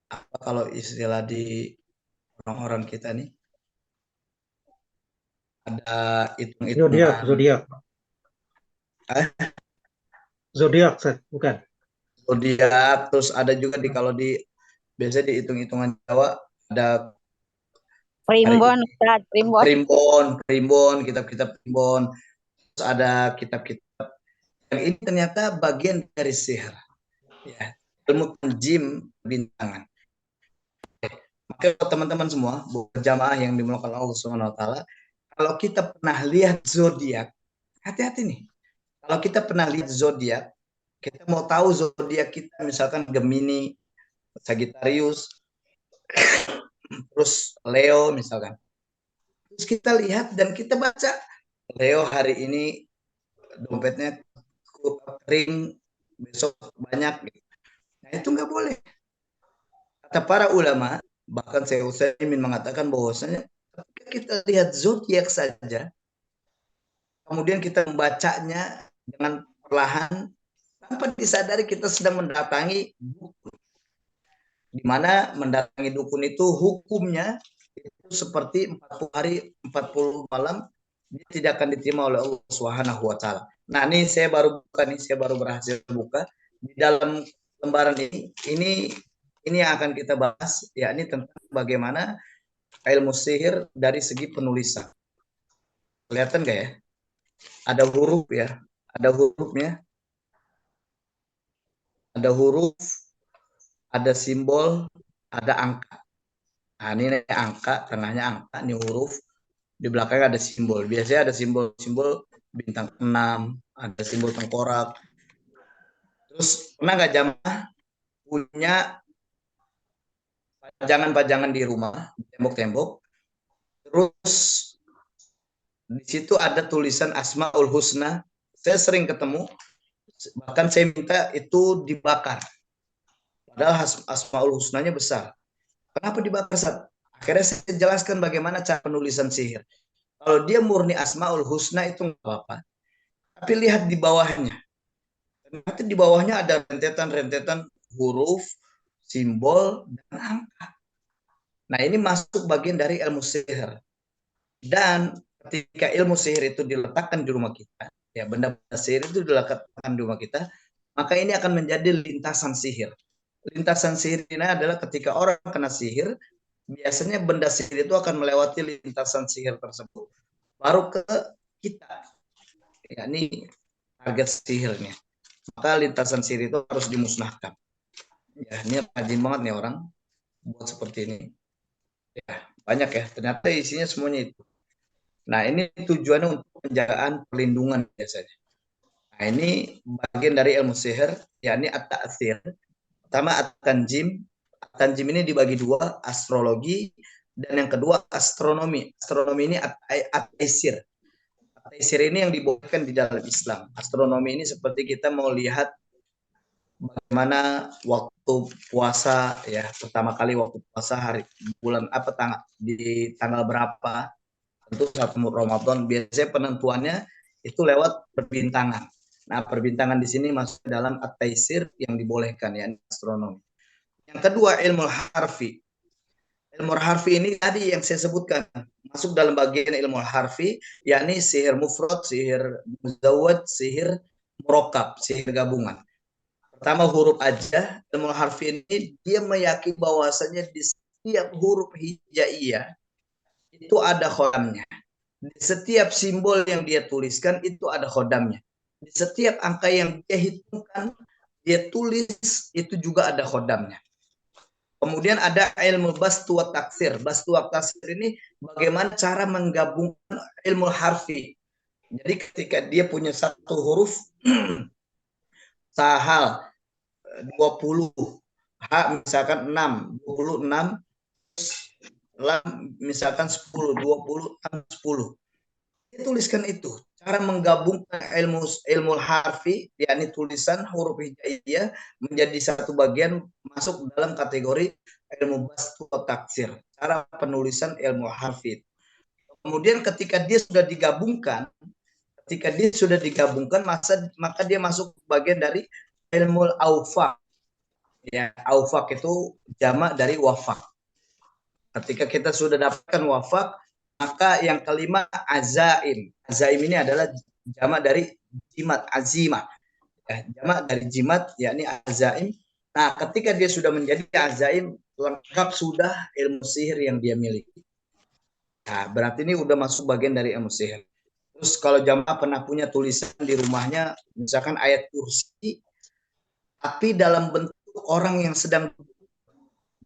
apa kalau istilah di orang-orang kita nih ada Zodiak, hitung-hitungan zodiak, zodiak, bukan. zodiak, terus ada juga di kalau di biasa di hitung-hitungan Jawa ada hari Primbon, ini Ustaz, primbon. primbon, kitab-kitab primbon, terus ada kitab-kitab yang ini ternyata bagian dari sihir, ya, ilmu tanjim bintangan. Maka teman-teman semua, jamaah yang dimulakan Allah Subhanahu wa taala, kalau kita pernah lihat zodiak, hati-hati nih. Kalau kita pernah lihat zodiak, kita mau tahu zodiak kita misalkan Gemini, Sagittarius, terus Leo misalkan. Terus kita lihat dan kita baca Leo hari ini dompetnya kering, besok banyak. Nah, itu nggak boleh. Kata para ulama, bahkan saya Utsaimin mengatakan bahwasanya ketika kita lihat zodiak saja, kemudian kita membacanya dengan perlahan, tanpa disadari kita sedang mendatangi dukun. Di mana mendatangi dukun itu hukumnya itu seperti 40 hari 40 malam dia tidak akan diterima oleh Allah Subhanahu wa taala. Nah, ini saya baru berhasil buka di dalam lembaran ini yang akan kita bahas, yakni tentang bagaimana ilmu sihir dari segi penulisan. Kelihatan nggak ya? Ada huruf ya, ada hurufnya, ada huruf, ada simbol, ada angka. Nah, ini angka, tengahnya angka, ini huruf, di belakangnya ada simbol. Biasanya ada simbol-simbol bintang 6, ada simbol tengkorak. Terus pernah nggak jamaah punya pajangan-pajangan di rumah, tembok-tembok, terus di situ ada tulisan Asmaul Husna. Saya sering ketemu, bahkan saya minta itu dibakar. Padahal Asmaul Husnanya besar. Kenapa dibakar? Akhirnya saya jelaskan bagaimana cara penulisan sihir. Kalau dia murni Asmaul Husna itu nggak apa-apa. Tapi lihat di bawahnya. Nanti di bawahnya ada rentetan-rentetan huruf, simbol, dan angka. Nah, ini masuk bagian dari ilmu sihir. Dan ketika ilmu sihir itu diletakkan di rumah kita, ya benda-benda sihir itu diletakkan di rumah kita, maka ini akan menjadi lintasan sihir. Lintasan sihir ini adalah ketika orang kena sihir, biasanya benda sihir itu akan melewati lintasan sihir tersebut, baru ke kita, yakni target sihirnya. Maka lintasan sihir itu harus dimusnahkan. Ya, ini rajin banget nih orang buat seperti ini. Ya, banyak ya. Ternyata isinya semuanya itu. Nah, ini tujuannya untuk penjagaan perlindungan biasanya. Nah, ini bagian dari ilmu sihir, yakni at-ta'thir. Pertama, at-tanjim. At-tanjim ini dibagi dua, astrologi, dan yang kedua, astronomi. Astronomi ini at-taisir. At-taisir ini yang dibolehkan di dalam Islam. Astronomi ini seperti kita mau lihat bagaimana waktu puasa, ya, pertama kali waktu puasa hari bulan apa di tanggal berapa. Tentu saat Ramadan biasanya penentuannya itu lewat perbintangan. Nah, perbintangan di sini masuk dalam at-taisir yang dibolehkan, ya, astronomi. Yang kedua, ilmu harfi. Ilmu harfi ini tadi yang saya sebutkan masuk dalam bagian ilmu harfi, yakni sihir mufrad, sihir muzawwad, sihir murakkab, sihir gabungan. Pertama huruf aja, ilmu harfi ini dia meyakini bahwasanya di setiap huruf hijaiyah itu ada khodamnya. Di setiap simbol yang dia tuliskan itu ada khodamnya. Di setiap angka yang dia hitungkan, dia tulis itu juga ada khodamnya. Kemudian ada ilmu bastu wa taksir. Bastu wa taksir ini bagaimana cara menggabungkan ilmu harfi. Jadi ketika dia punya satu huruf, sahal 20, H misalkan 6, 26, lam misalkan 10, 20, 10. Tuliskan itu. Cara menggabungkan ilmu harfi, yakni tulisan huruf hijaiyah menjadi satu bagian masuk dalam kategori ilmu bastu atau taksir. Cara penulisan ilmu harfi. Kemudian ketika dia sudah digabungkan, maka dia masuk bagian dari ilmu aufak. Ya, aufak itu jamak dari wafak. Ketika kita sudah dapatkan wafak, maka yang kelima azaim. Azaim ini adalah jamak dari jimat, azimah. Ya, jamak dari jimat, yakni azaim. Nah, ketika dia sudah menjadi azaim, lengkap sudah ilmu sihir yang dia miliki. Nah, berarti ini udah masuk bagian dari ilmu sihir. Terus kalau jamaah pernah punya tulisan di rumahnya, misalkan ayat kursi, tapi dalam bentuk orang yang sedang,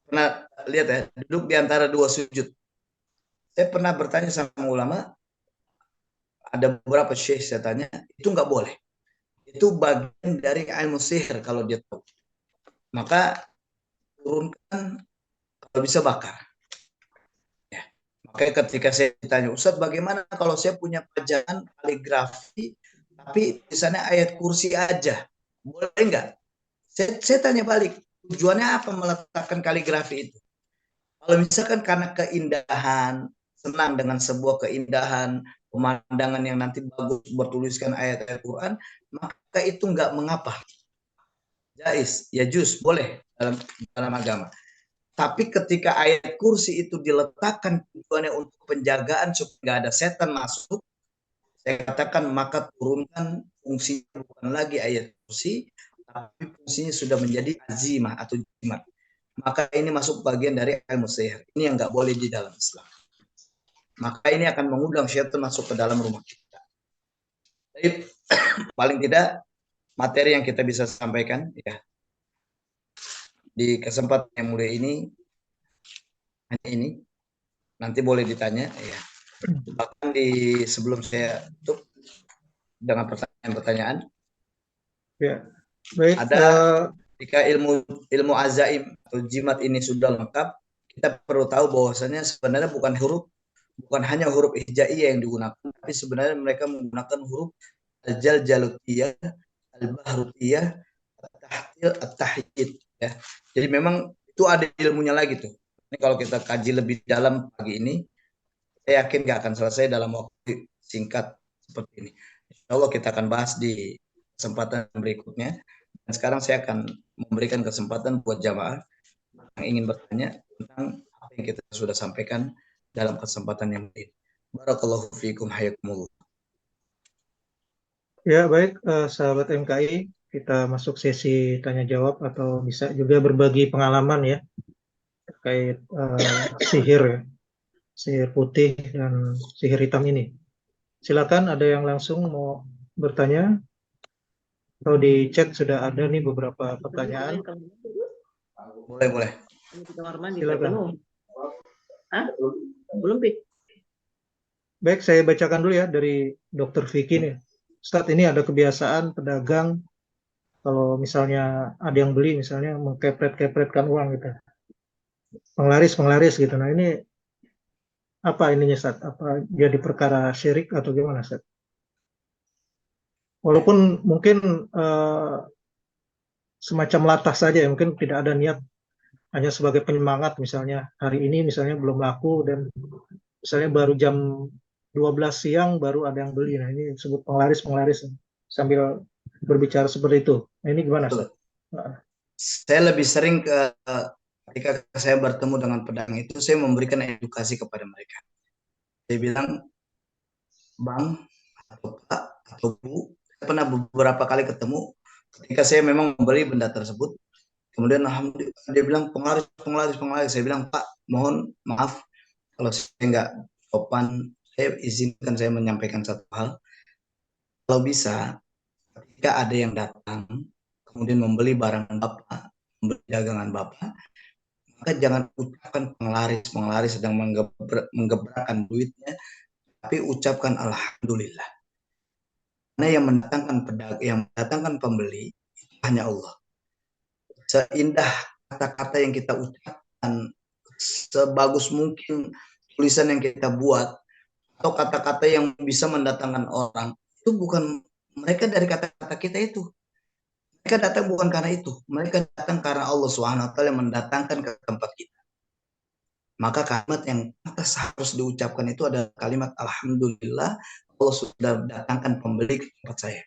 pernah lihat ya, duduk di antara dua sujud. Saya pernah bertanya sama ulama, ada beberapa syekh saya tanya, itu nggak boleh. Itu bagian dari ilmu sihir kalau dia tahu. Maka turunkan, kalau bisa bakar. Ya. Makanya ketika saya ditanya, Ustadz bagaimana kalau saya punya pajangan kaligrafi, tapi tulisannya ayat kursi aja, boleh nggak? Saya tanya balik, tujuannya apa meletakkan kaligrafi itu? Kalau misalkan karena keindahan, senang dengan sebuah keindahan, pemandangan yang nanti bagus bertuliskan ayat-ayat Quran, maka itu nggak mengapa. Jais, ya juz, boleh dalam agama. Tapi ketika ayat kursi itu diletakkan tujuannya untuk penjagaan supaya nggak ada setan masuk, saya katakan maka turunkan fungsinya bukan lagi ayat kursi, tapi fungsinya sudah menjadi azimah atau jimat. Maka ini masuk bagian dari ilmu sihir. Ini yang nggak boleh di dalam Islam. Maka ini akan mengundang syaitan masuk ke dalam rumah kita. Jadi paling tidak materi yang kita bisa sampaikan ya di kesempatan yang mulia ini hanya ini. Nanti boleh ditanya ya. Bahkan sebelum saya tutup dengan pertanyaan-pertanyaan. Ya, baik. Ada jika ilmu azaim atau jimat ini sudah lengkap, kita perlu tahu bahwasanya sebenarnya bukan hanya huruf hijaiyah yang digunakan, tapi sebenarnya mereka menggunakan huruf al-jaljalutiyah, al-bahrutiyah, at-tahtil, at-tahyid ya. Jadi memang itu ada ilmunya lagi tuh. Ini kalau kita kaji lebih dalam pagi ini, saya yakin nggak akan selesai dalam waktu singkat seperti ini. Insya Allah kita akan bahas di kesempatan berikutnya. Dan sekarang saya akan memberikan kesempatan buat jamaah yang ingin bertanya tentang apa yang kita sudah sampaikan dalam kesempatan yang ini. Barakallahu fiikum hayakumullah. Ya, baik, sahabat MKI, kita masuk sesi tanya jawab atau bisa juga berbagi pengalaman ya terkait sihir ya, sihir putih dan sihir hitam ini. Silakan, ada yang langsung mau bertanya atau di chat sudah ada nih beberapa pertanyaan. Boleh. Silakan. Hah? Belum, Pi? Baik, saya bacakan dulu ya dari Dr. Vicky nih. Ustadz, ini ada kebiasaan pedagang kalau misalnya ada yang beli, misalnya mengkepret-kepretkan uang gitu. Penglaris gitu. Nah, ini apa ininya, Ustadz? Apa jadi perkara syirik atau gimana, Ustadz? Walaupun mungkin semacam latah saja ya, mungkin tidak ada niat, hanya sebagai penyemangat, misalnya hari ini misalnya belum laku dan misalnya baru jam 12 siang baru ada yang beli. Nah, ini disebut penglaris sambil berbicara seperti itu. Nah, ini gimana, Ustaz? Saya lebih sering ketika saya bertemu dengan pedagang itu, saya memberikan edukasi kepada mereka. Saya bilang, Bang, atau Pak, atau Bu, saya pernah beberapa kali ketemu ketika saya memang membeli benda tersebut. Kemudian alhamdulillah dia bilang penglaris. Saya bilang, Pak, mohon maaf kalau saya nggak sopan, saya izinkan saya menyampaikan satu hal. Kalau bisa, ketika ada yang datang, kemudian membeli barang Bapak, membeli dagangan Bapak, maka jangan ucapkan penglaris sedang menggebrakan duitnya, tapi ucapkan Alhamdulillah. Karena yang mendatangkan pembeli itu hanya Allah. Seindah kata-kata yang kita ucapkan, sebagus mungkin tulisan yang kita buat, atau kata-kata yang bisa mendatangkan orang, itu bukan mereka dari kata-kata kita itu. Mereka datang bukan karena itu. Mereka datang karena Allah SWT yang mendatangkan ke tempat kita. Maka kalimat yang harus diucapkan itu adalah kalimat Alhamdulillah, Allah sudah datangkan pembeli ke tempat saya.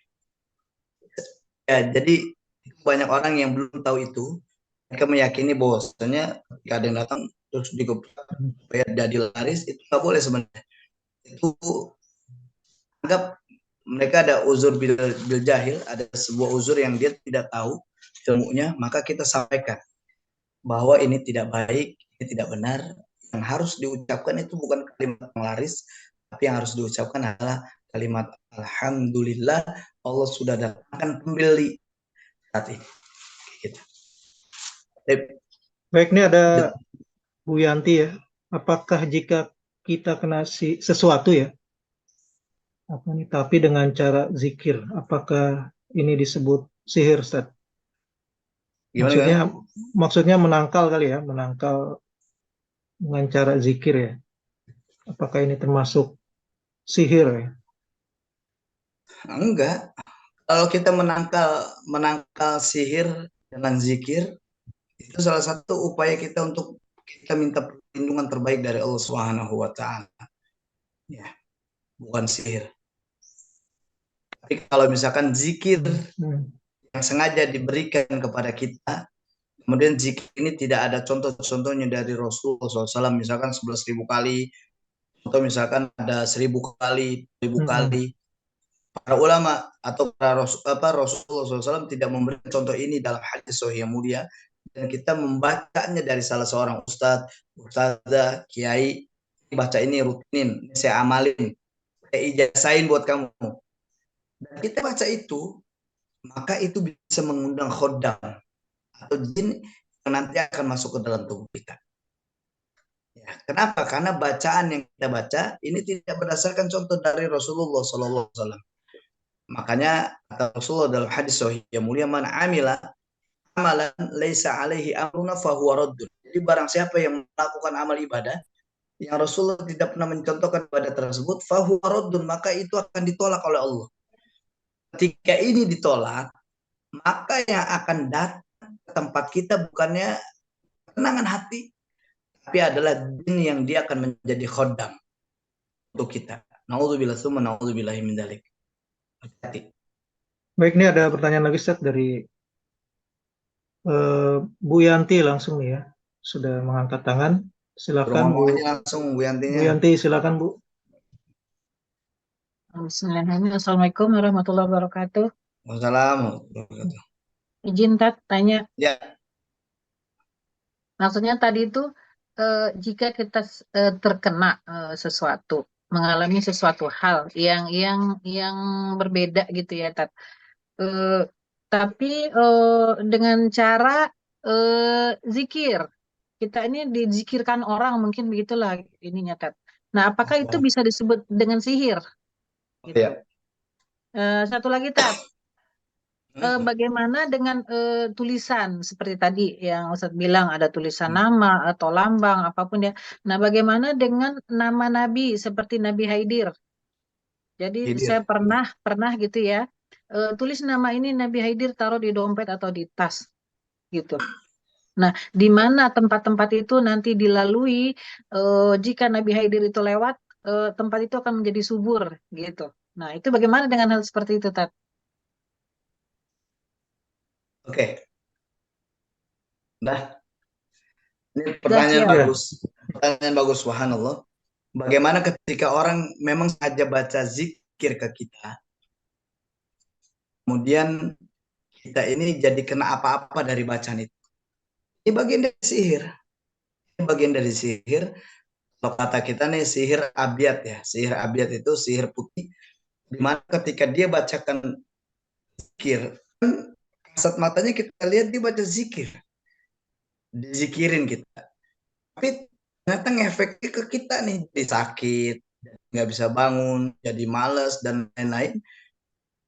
Ya, jadi banyak orang yang belum tahu itu. Mereka meyakini bahwasanya ketika ada yang datang terus digebrak supaya jadi laris, itu nggak boleh sebenarnya. Itu anggap mereka ada uzur bil jahil, ada sebuah uzur yang dia tidak tahu ilmunya, maka kita sampaikan bahwa ini tidak baik, ini tidak benar. Yang harus diucapkan itu bukan kalimat penglaris, tapi yang harus diucapkan adalah kalimat Alhamdulillah, Allah sudah datangkan pembeli saat ini. Gitu. Baik, ini ada Bu Yanti ya. Apakah jika kita kena sesuatu ya, tapi dengan cara zikir, apakah ini disebut sihir, Ustaz? Maksudnya menangkal kali ya, menangkal dengan cara zikir ya. Apakah ini termasuk sihir ya? Enggak. Kalau kita menangkal sihir dengan zikir, itu salah satu upaya kita untuk kita minta perlindungan terbaik dari Allah Subhanahu wa taala. Ya, bukan sihir. Tapi kalau misalkan zikir yang sengaja diberikan kepada kita, kemudian zikir ini tidak ada contoh-contohnya dari Rasulullah SAW, misalkan 11.000 kali, atau misalkan ada 1.000 kali, 1.000 kali. Para ulama atau para Rasulullah SAW tidak memberikan contoh ini dalam hadis sahih yang mulia, dan kita membacanya dari salah seorang ustadzah, kiai, baca ini rutinin, saya amalin, saya ijazahin buat kamu. Dan kita baca itu, maka itu bisa mengundang khodam atau jin yang nanti akan masuk ke dalam tubuh kita. Ya, kenapa? Karena bacaan yang kita baca ini tidak berdasarkan contoh dari Rasulullah SAW. Makanya kata Rasulullah dalam hadis sahih yang mulia, man amila amalan laisa alaihi amruna fahuwa raddun. Jadi barang siapa yang melakukan amal ibadah yang Rasulullah tidak pernah mencontohkan ibadah tersebut, fahuwa raddun, maka itu akan ditolak oleh Allah. Ketika ini ditolak, maka yang akan datang ke tempat kita bukannya ketenangan hati, tapi adalah jin yang dia akan menjadi khodam untuk kita. Naudzubillah tsumma naudzubillahi min dzalik. Hati-hati. Baik, ini ada pertanyaan lagi Ustaz dari Bu Yanti langsung nih ya. Sudah mengangkat tangan. Suruh Silakan ngomong Bu. aja langsung Bu Bu Yantinya. Yanti, silakan Bu. Bismillahirrahmanirrahim. Assalamualaikum warahmatullahi wabarakatuh. Wassalamualaikum. Izin Tat tanya, Ya, maksudnya tadi itu jika kita terkena sesuatu, mengalami sesuatu hal yang berbeda gitu ya Tat. Eh, tapi dengan cara zikir. Kita ini dizikirkan orang mungkin begitulah ininya Tat. Nah, apakah itu bisa disebut dengan sihir gitu? ya. Satu lagi Tat. Bagaimana dengan tulisan seperti tadi yang Ustadz bilang ada tulisan nama atau lambang apapun ya. Nah, bagaimana dengan nama Nabi seperti Nabi Haidir? Jadi saya Hidir. pernah gitu ya tulis nama ini Nabi Haidir taruh di dompet atau di tas gitu. Nah, di mana tempat-tempat itu nanti dilalui jika Nabi Haidir itu lewat tempat itu akan menjadi subur gitu. Nah, itu bagaimana dengan hal seperti itu, Tat? Oke. Nah, ini Sudah pertanyaan siap. Ya. bagus. Pertanyaan bagus, subhanallah. Bagaimana ketika orang memang saja baca zikir ke kita, kemudian kita ini jadi kena apa-apa dari bacaan itu. Ini bagian dari sihir. Ini bagian dari sihir. Kalau kata kita nih sihir abyad ya. Sihir abyad itu sihir putih. Dimana ketika dia bacakan zikir, kasat matanya kita lihat dia baca zikir. Dizikirin kita. Tapi ternyata ngefeknya ke kita nih. Jadi sakit, nggak bisa bangun, jadi males, dan lain-lain.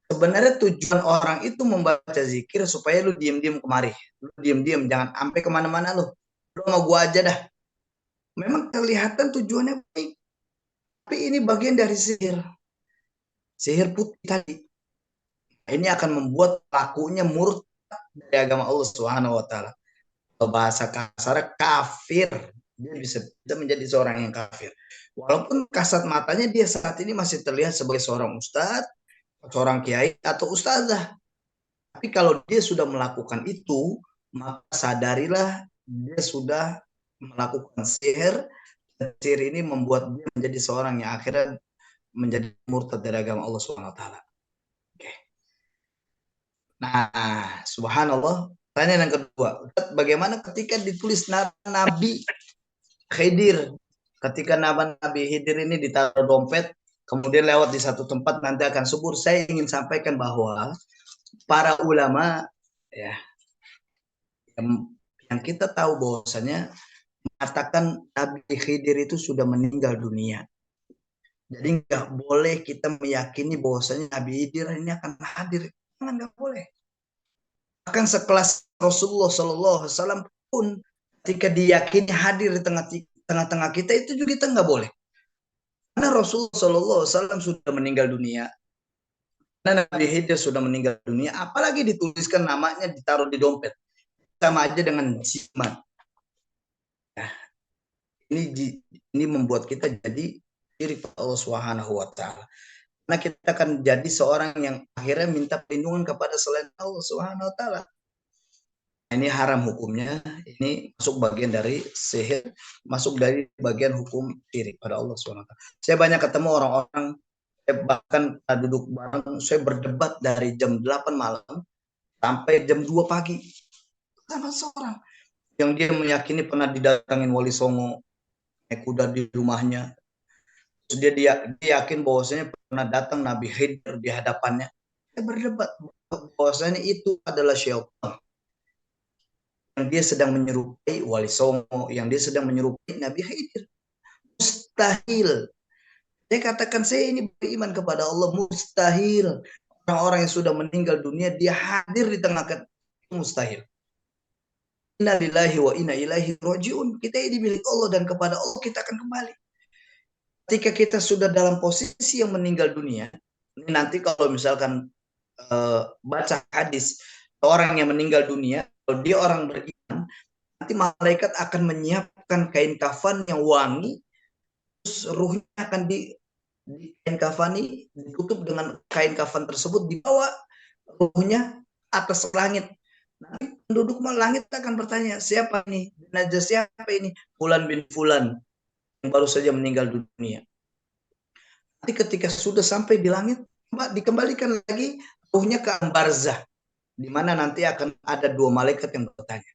Sebenarnya tujuan orang itu membaca zikir supaya lu diem-diem kemari. Lu diem-diem, jangan sampai kemana-mana lu. Lu sama gua aja dah. Memang kelihatan tujuannya baik. Tapi ini bagian dari sihir. Sihir putih tadi. Ini akan membuat pelakunya murtad dari agama Allah Subhanahu wa taala. Bahasa kasar kafir. Dia bisa menjadi seorang yang kafir. Walaupun kasat matanya dia saat ini masih terlihat sebagai seorang ustadz, seorang kiai atau ustazah. Tapi kalau dia sudah melakukan itu, maka sadarilah dia sudah melakukan sihir. Dan sihir ini membuat dia menjadi seorang yang akhirnya menjadi murtad dari agama Allah Subhanahu wa taala. Oke. Nah, subhanallah. Pertanyaan yang kedua, bagaimana ketika ditulis Nabi Khidir? Ketika Nabi Khidir ini ditaruh dompet, kemudian lewat di satu tempat nanti akan subur. Saya ingin sampaikan bahwa para ulama ya yang kita tahu bahwasanya mengatakan Nabi Khidir itu sudah meninggal dunia. Jadi nggak boleh kita meyakini bahwasanya Nabi Khidir ini akan hadir. Nggak boleh. Bahkan sekelas Rasulullah Shallallahu Alaihi Wasallam pun ketika diyakini hadir di tengah-tengah kita itu juga kita nggak boleh. Karena Rasulullah Shallallahu Alaihi Wasallam sudah meninggal dunia. Karena Nabi Khidir sudah meninggal dunia. Apalagi dituliskan namanya ditaruh di dompet. Sama aja dengan jimat. Nah, ini membuat kita jadi diri Allah Subhanahu wa taala. Karena kita akan jadi seorang yang akhirnya minta perlindungan kepada selain Allah Subhanahu wa taala. Ini haram hukumnya, ini masuk bagian dari sihir, masuk dari bagian hukum syirik pada Allah Subhanahu wa taala. Saya banyak ketemu orang-orang, bahkan duduk bareng, saya berdebat dari jam 8 malam sampai jam 2 pagi. Sama seorang yang dia meyakini pernah didatangin Wali Songo naik kuda di rumahnya. Terus dia yakin bahwasanya pernah datang Nabi Khidir di hadapannya. Saya berdebat bahwasanya itu adalah syaitan. Yang dia sedang menyerupai Wali Songo, yang dia sedang menyerupai Nabi Khidir. Mustahil. Saya katakan saya ini beriman kepada Allah, mustahil. Orang-orang yang sudah meninggal dunia dia hadir di tengah kita, mustahil. Inna lillahi wa inna ilaihi rajiun. Kita ini milik Allah dan kepada Allah kita akan kembali. Ketika kita sudah dalam posisi yang meninggal dunia, ini nanti kalau misalkan baca hadis orang yang meninggal dunia, kalau dia orang beriman, nanti malaikat akan menyiapkan menyiapkan kain kafan yang wangi, terus ruhnya akan di kain kafan ini ditutup dengan kain kafan tersebut, dibawa ruhnya atas langit. Nanti penduduk langit akan bertanya, siapa ini? Jenazah siapa ini? Fulan bin Fulan yang baru saja meninggal dunia. Nanti ketika sudah sampai di langit, dikembalikan lagi ruhnya ke barzah, di mana nanti akan ada dua malaikat yang bertanya.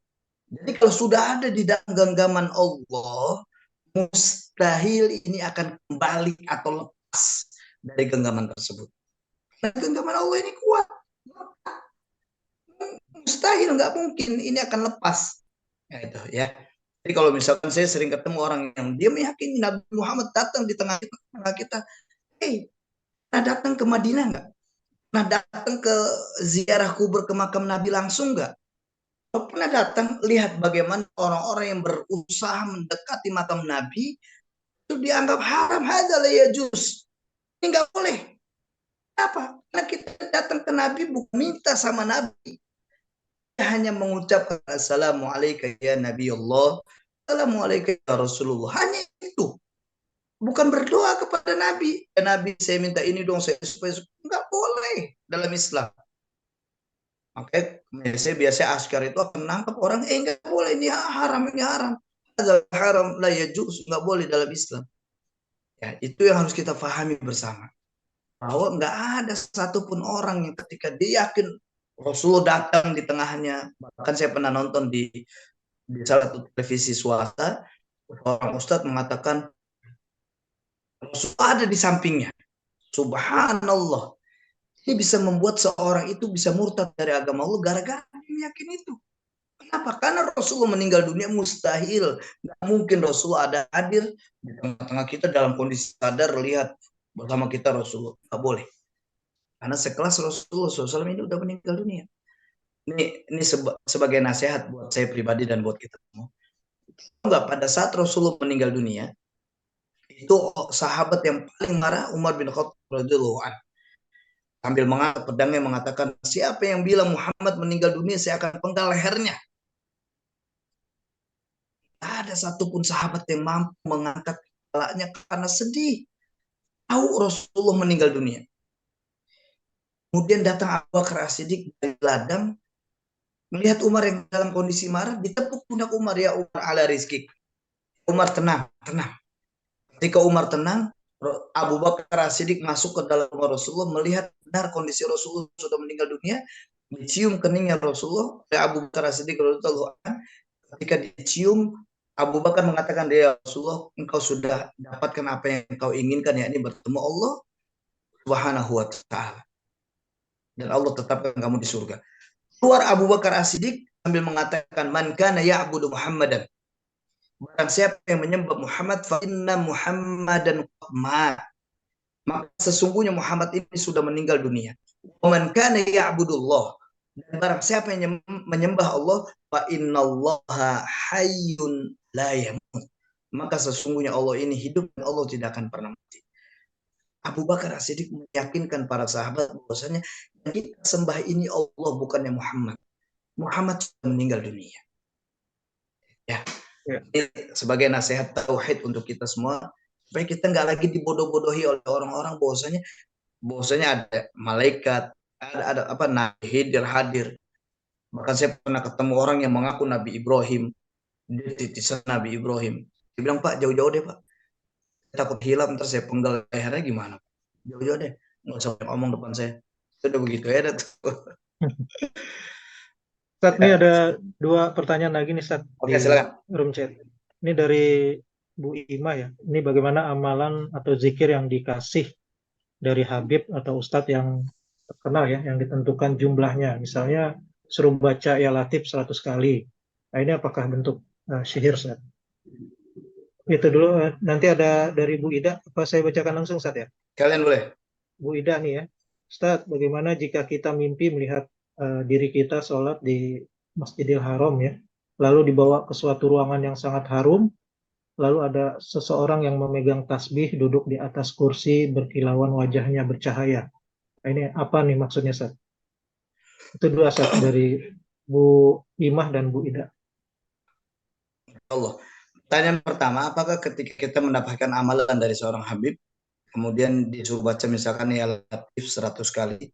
Jadi kalau sudah ada di dalam genggaman Allah, mustahil ini akan kembali atau lepas dari genggaman tersebut. Karena genggaman Allah ini kuat. Mustahil, nggak mungkin ini akan lepas. Ya, itu ya. Jadi kalau misalkan saya sering ketemu orang yang dia meyakini Nabi Muhammad datang di tengah kita, pernah datang ke Madinah nggak? Pernah datang ke ziarah kubur ke makam Nabi langsung nggak? Kalau pernah datang, lihat bagaimana orang-orang yang berusaha mendekati makam Nabi itu dianggap haram, hadzal la yajuz. Ini nggak boleh. Kenapa? Karena kita datang ke Nabi bukan minta sama Nabi. Kita hanya mengucapkan assalamualaikum ya Nabi Allah, assalamualaikum ya Rasulullah. Hanya itu. Bukan berdoa kepada Nabi. Ya Nabi, saya minta ini dong, saya supaya nggak boleh dalam Islam. Makanya saya biasa askar itu akan nangkap orang, nggak boleh, ini haram, ini haram. Haram la yajuz, nggak boleh dalam Islam. Ya, itu yang harus kita pahami bersama. Bahwa nggak ada satupun orang yang ketika dia yakin Rasulullah datang di tengahnya. Bahkan saya pernah nonton di salah satu televisi swasta, seorang ustadz mengatakan Rasulullah ada di sampingnya. Subhanallah. Ini bisa membuat seorang itu bisa murtad dari agama Allah gara-gara dia yakin itu. Kenapa? Karena Rasulullah meninggal dunia, mustahil. Nggak mungkin Rasulullah ada hadir di tengah-tengah kita dalam kondisi sadar, lihat bersama kita Rasulullah. Nggak boleh. Karena sekelas Rasulullah SAW ini udah meninggal dunia. Ini sebagai nasihat buat saya pribadi dan buat kita semua. Enggak, pada saat Rasulullah meninggal dunia, itu sahabat yang paling marah Umar bin Khattab radhiyallahu anhu. Sambil mengangkat pedangnya mengatakan, siapa yang bilang Muhammad meninggal dunia, saya akan penggal lehernya. Tidak ada satupun sahabat yang mampu mengangkat kepalanya karena sedih. Tahu Rasulullah meninggal dunia. Kemudian datang Abu Bakar As-Siddiq dari ladang, melihat Umar yang dalam kondisi marah, ditepuk pundak Umar, ya Umar ala rizki. Umar tenang, tenang. Ketika Umar tenang, Abu Bakar As-Siddiq masuk ke dalam Rasulullah, melihat benar kondisi Rasulullah sudah meninggal dunia, dicium keningnya Rasulullah oleh Abu Bakar As-Siddiq radhiyallahu anhu. Ketika dicium, Abu Bakar mengatakan, ya Rasulullah, engkau sudah dapatkan apa yang engkau inginkan, yakni bertemu Allah Subhanahu wa ta'ala. Dan Allah tetapkan kamu di surga. Keluar Abu Bakar As-Siddiq sambil mengatakan, man kana ya'budu Muhammadan. Barang siapa yang menyembah Muhammad, fa inna Muhammadan qad mat. Maka sesungguhnya Muhammad ini sudah meninggal dunia. Wa man kana ya'budullah. Dan barang siapa yang menyembah Allah, fa innallaha hayyun la yamut. Maka sesungguhnya Allah ini hidup dan Allah tidak akan pernah mati. Abu Bakar As-Siddiq meyakinkan para sahabat bahwasanya yang kita sembah ini Allah, bukannya Muhammad. Muhammad sudah meninggal dunia. Ya. Ini sebagai nasihat tauhid untuk kita semua, supaya kita nggak lagi dibodoh-bodohi oleh orang-orang bahwasanya ada malaikat, ada apa nabi hadir. Bahkan saya pernah ketemu orang yang mengaku Nabi Ibrahim, dia titisan Nabi Ibrahim. Dia bilang, Pak, jauh-jauh deh Pak, takut hilang, ntar saya penggal lehernya gimana? Jauh-jauh deh, nggak usah ngomong depan saya. Sudah begitu ya. Ustaz, ini ada dua pertanyaan lagi nih, Ustaz, Oke, di silakan. room chat. Ini dari Bu Ima ya. Ini bagaimana amalan atau zikir yang dikasih dari Habib atau Ustadz yang terkenal ya, yang ditentukan jumlahnya. Misalnya suruh baca ya Latif 100 kali. Nah, ini apakah bentuk sihir, Ustaz? Itu dulu. Nanti ada dari Bu Ida. Apa saya bacakan langsung, Ustaz ya? Kalian boleh. Bu Ida nih ya. Ustaz, bagaimana jika kita mimpi melihat diri kita sholat di Masjidil Haram ya, lalu dibawa ke suatu ruangan yang sangat harum, lalu ada seseorang yang memegang tasbih duduk di atas kursi berkilauan wajahnya bercahaya. Nah, ini apa nih maksudnya, Ustaz? Itu dua, Ustaz, dari Bu Imah dan Bu Ida. Allah. Pertanyaan pertama, apakah ketika kita mendapatkan amalan dari seorang Habib, kemudian disuruh baca misalkan ya Latif 100 kali.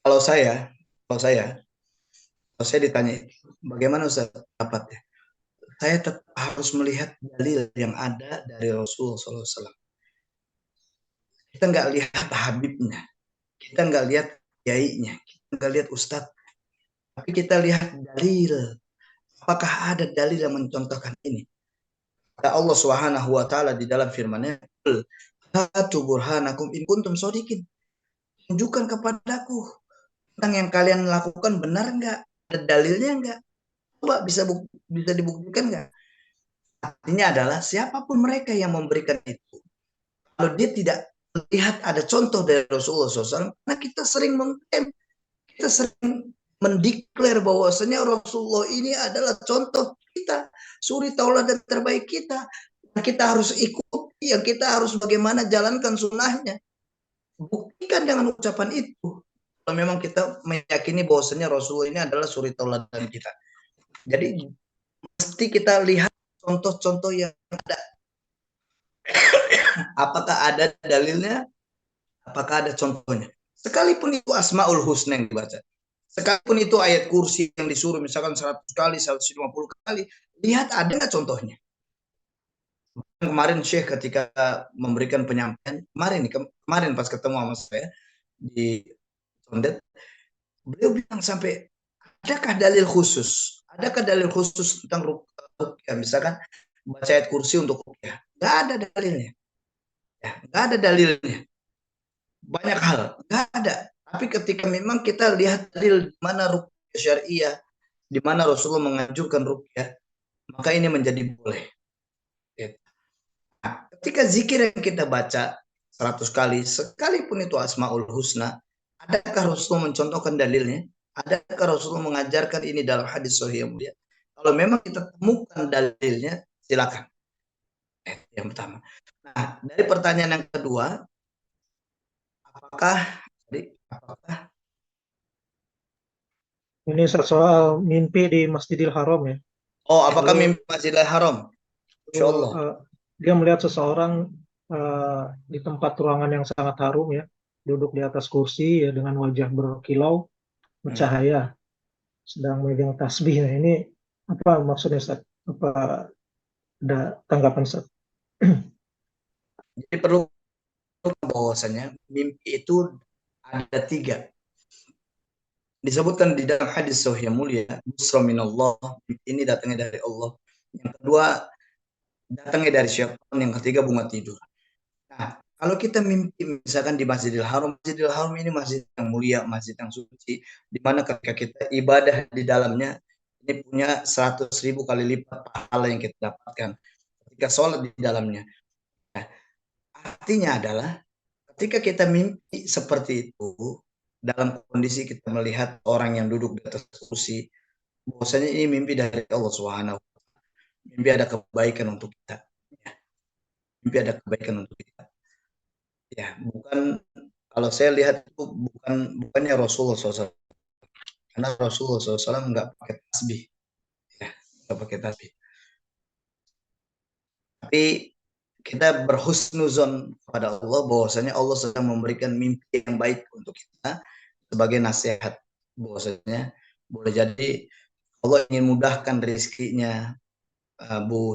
Kalau saya, kalau saya ditanya, bagaimana Ustaz dapatnya? Saya tetap harus melihat dalil yang ada dari Rasulullah SAW. Kita nggak lihat Habibnya, kita nggak lihat kiainya, kita nggak lihat Ustadz, tapi kita lihat dalil. Apakah ada dalil yang mencontohkan ini? Kata Allah Subhanahu wa taala di dalam firman-Nya, "Hatu burhanakum in kuntum shodiqin." Tunjukkan kepadaku tentang yang kalian lakukan benar enggak? Ada dalilnya enggak? Coba bisa dibuktikan enggak? Artinya adalah siapapun mereka yang memberikan itu, kalau dia tidak melihat ada contoh dari Rasulullah SAW, karena kita sering mengklaim, kita sering mendeklar bahwasanya Rasulullah ini adalah contoh kita, suri tauladan terbaik kita. Kita harus ikuti, yang kita harus bagaimana jalankan sunnahnya. Buktikan dengan ucapan itu. Kalau memang kita meyakini bahwasanya Rasulullah ini adalah suri tauladan kita. Jadi mesti kita lihat contoh-contoh yang ada. Apakah ada dalilnya? Apakah ada contohnya? Sekalipun itu Asmaul Husna yang dibaca. Sekalipun itu ayat kursi yang disuruh misalkan 100 kali, 150 kali. Lihat ada nggak contohnya? Kemarin Syekh ketika memberikan penyampaian, kemarin pas ketemu sama saya di Condet, beliau bilang sampai, adakah dalil khusus? Adakah dalil khusus tentang ruqyah? Misalkan baca ayat kursi untuk ruqyah. Nggak ada dalilnya. Ya, nggak ada dalilnya. Banyak hal, nggak ada. Tapi ketika memang kita lihat dalil di mana ruqyah syariah, di mana Rasulullah menganjurkan ruqyah, maka ini menjadi boleh. Nah, ketika zikir yang kita baca 100 kali, sekalipun itu Asmaul Husna, adakah Rasulullah mencontohkan dalilnya? Adakah Rasulullah mengajarkan ini dalam hadis sahih yang mulia? Kalau memang kita temukan dalilnya, silakan. Yang pertama. Nah, dari pertanyaan yang kedua, apakah Ini soal mimpi di Masjidil Haram ya. apakah Lalu mimpi Masjidil Haram? Insya Allah. Dia melihat seseorang di tempat ruangan yang sangat harum ya, duduk di atas kursi ya dengan wajah berkilau, bercahaya, sedang memegang tasbih. Nah, ini apa maksudnya, Ustaz? Apa ada tanggapan, Ustaz? Jadi perlu bahwasanya mimpi itu ada 3. Disebutkan di dalam hadis sahih yang mulia, busra minallah, ini datangnya dari Allah. Yang kedua, datangnya dari syaitan. Yang ketiga, bunga tidur. Nah, kalau kita mimpi misalkan di Masjidil Haram ini masjid yang mulia, masjid yang suci, di mana ketika kita ibadah di dalamnya, ini punya 100.000 kali lipat pahala yang kita dapatkan ketika sholat di dalamnya. Nah, artinya adalah ketika kita mimpi seperti itu, dalam kondisi kita melihat orang yang duduk di atas kursi, bahwasanya ini mimpi dari Allah Subhanahu. Mimpi ada kebaikan untuk kita. Mimpi ada kebaikan untuk kita. Ya, bukan, kalau saya lihat itu bukannya Rasulullah SAW. Karena Rasulullah SAW nggak pakai tasbih. Ya, nggak pakai tasbih. Tapi kita berhusnuzon kepada Allah bahwasanya Allah sedang memberikan mimpi yang baik untuk kita sebagai nasihat, bahwasanya boleh jadi Allah ingin mudahkan rezekinya Bu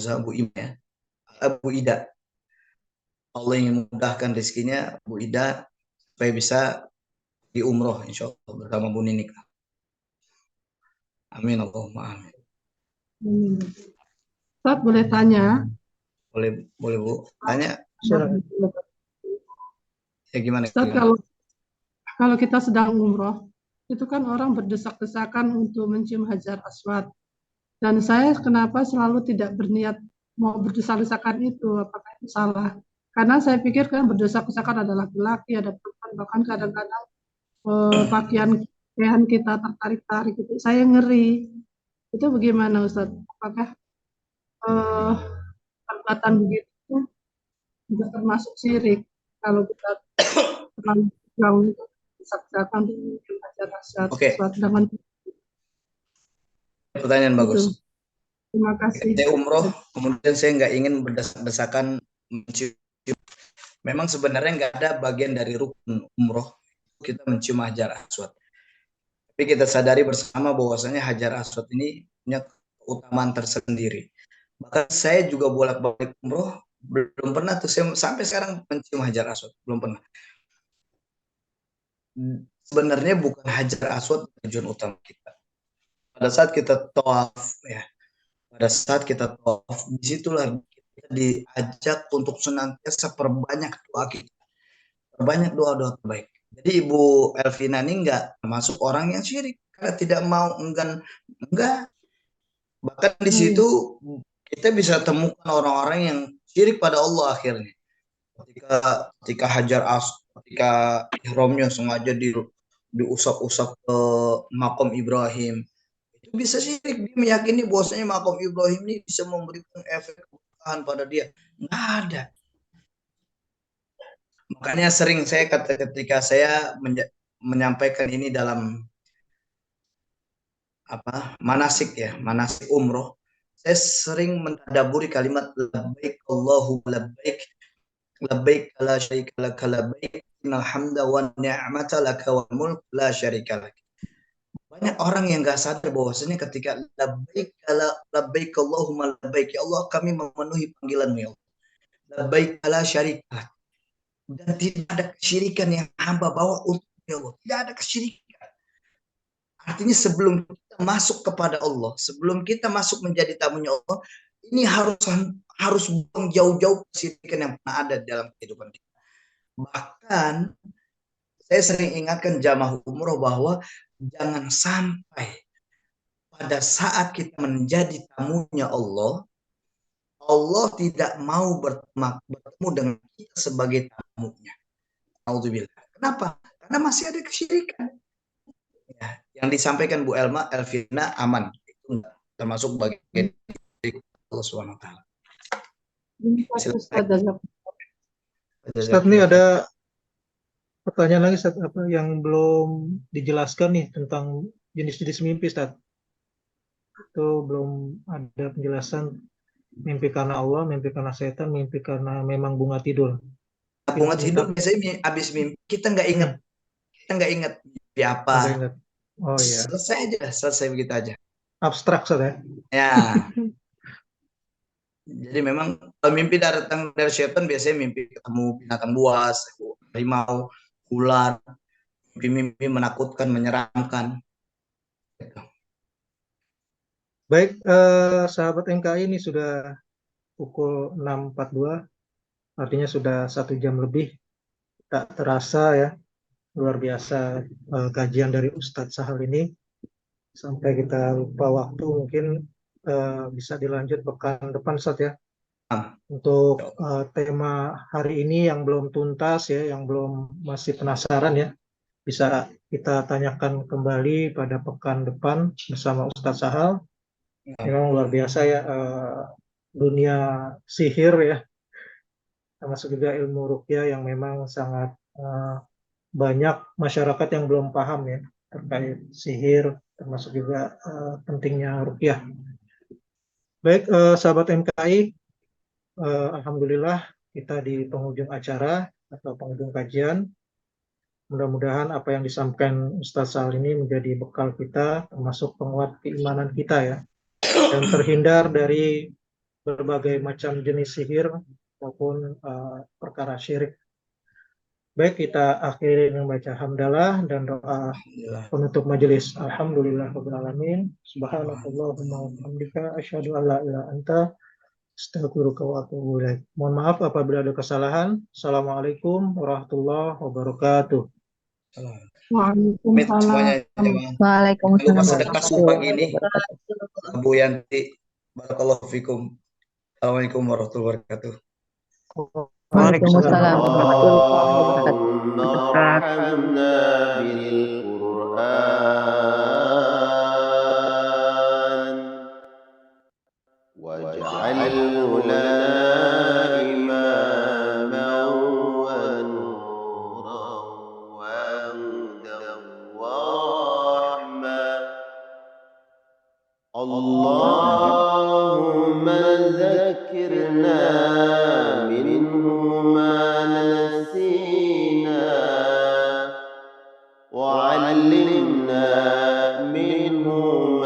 Ida. Allah ingin mudahkan rezekinya Bu Ida supaya bisa di umroh insya Allah bersama Bu Ninik. Amin Allahumma amin. Ustaz boleh tanya? Boleh Bu, tanya. Silakan. Ya gimana? Ustaz, kalau kita sedang umroh, itu kan orang berdesak-desakan untuk mencium Hajar Aswad. Dan saya kenapa selalu tidak berniat mau berdesak-desakan itu? Apakah itu salah? Karena saya pikir kan berdesak-desakan ada laki-laki, ada perempuan, bahkan kadang-kadang pakaian kita tertarik-tarik gitu. Saya ngeri. Itu bagaimana Ustaz? Apakah perbuatan begitu juga termasuk syirik kalau kita terlalu jauh desak-desakan untuk Hajar Aswad Oke. dengan Pertanyaan bagus. Terima kasih. Saya umroh, kemudian saya nggak ingin berdesak-desakan mencium. Memang sebenarnya nggak ada bagian dari rukun umroh kita mencium Hajar Aswad. Tapi kita sadari bersama bahwasanya Hajar Aswad ini punya keutamaan tersendiri. Bahkan saya juga bolak-balik umroh, belum pernah tuh saya sampai sekarang mencium Hajar Aswad, belum pernah. Sebenarnya bukan Hajar Aswad tujuan utama kita. Pada saat kita tawaf ya, pada saat kita tawaf, disitulah kita diajak untuk senantiasa perbanyak doa kita, perbanyak doa-doa terbaik. Jadi Ibu Elvina ini enggak termasuk orang yang syirik karena tidak mau enggak. Bahkan di situ kita bisa temukan orang-orang yang syirik pada Allah akhirnya. Ketika Hajar Aswad, ketika ihramnya sengaja diusap-usap ke makom Ibrahim, itu bisa syirik. Dia meyakini bahwasanya makom Ibrahim ini bisa memberikan efek keberkahan pada dia. Nggak ada. Makanya sering saya ketika saya menyampaikan ini dalam manasik ya, manasik umroh, saya sering mentadaburi kalimat labbaik Allahumma labbaik, labbaik la syarika lak labbaik, innal hamda wan ni'mata laka wal mulk la syarika lak. Banyak orang yang nggak sadar bahwasanya ketika labbaik Allahumma labbaik, ya Allah kami memenuhi panggilan-Mu ya Allah. Labbaik la syarika lak. Dan tidak ada kesyirikan yang hamba bawa untuk ya Allah. Tidak ada kesyirikan. Artinya sebelum kita masuk kepada Allah, sebelum kita masuk menjadi tamunya Allah, ini harus buang jauh-jauh kesyirikan yang pernah ada dalam kehidupan kita. Bahkan saya sering ingatkan jamaah umroh bahwa jangan sampai pada saat kita menjadi tamunya Allah, Allah tidak mau bertemu dengan kita sebagai tamunya. Alhamdulillah. Kenapa? Karena masih ada kesyirikan. Ya, yang disampaikan Bu Elvina aman. Itu termasuk bagian dari Allah SWT. Ustaz, ini ada pertanyaan lagi Ustaz, apa yang belum dijelaskan nih tentang jenis-jenis mimpi Ustaz. Itu belum ada penjelasan, mimpi karena Allah, mimpi karena setan, mimpi karena memang bunga tidur. Bunga tidur biasanya habis mimpi kita nggak ingat, mimpi apa. Nggak ingat. Oh iya. Selesai begitu aja. Abstrak Ustaz ya. Ya. Jadi memang kalau mimpi datang dari setan biasanya mimpi ketemu binatang buas, harimau, ular, mimpi menakutkan, menyeramkan. Baik, sahabat NKI, ini sudah pukul 6.42, artinya sudah 1 jam lebih. Tak terasa ya, luar biasa kajian dari Ustadz Sahal ini. Sampai kita lupa waktu, mungkin bisa dilanjut pekan depan Ustadz ya. Untuk tema hari ini yang belum tuntas ya, yang belum masih penasaran ya, bisa kita tanyakan kembali pada pekan depan bersama Ustadz Sahal. Memang luar biasa ya, dunia sihir ya, termasuk juga ilmu ruqyah yang memang sangat banyak masyarakat yang belum paham ya terkait sihir, termasuk juga pentingnya ruqyah. Baik, sahabat MKI, alhamdulillah kita di penghujung acara atau penghujung kajian. Mudah-mudahan apa yang disampaikan Ustadz Sal ini menjadi bekal kita, termasuk penguat keimanan kita ya, dan terhindar dari berbagai macam jenis sihir maupun perkara syirik. Baik, kita akhiri dengan membaca hamdalah dan doa penutup majelis. Alhamdulillahirabbil alamin. Subhanakallahumma wa bihamdika asyhadu an la ilaha illa anta astaghfiruka wa atubu ilaik. Mohon maaf apabila ada kesalahan. Assalamualaikum warahmatullahi wabarakatuh. Waalaikumsalam. Waalaikumsalam. Lupa sedekah sumpah ini, Bu Yanti. Barakallahu fikum. Assalamualaikum warahmatullahi wabarakatuh. Waalaikumsalam warahmatullahi wabarakatuh. اللهم ارحمنا بالقرآن واجعله لنا إماما ونورا وهدى ورحمة. الله علمنا منه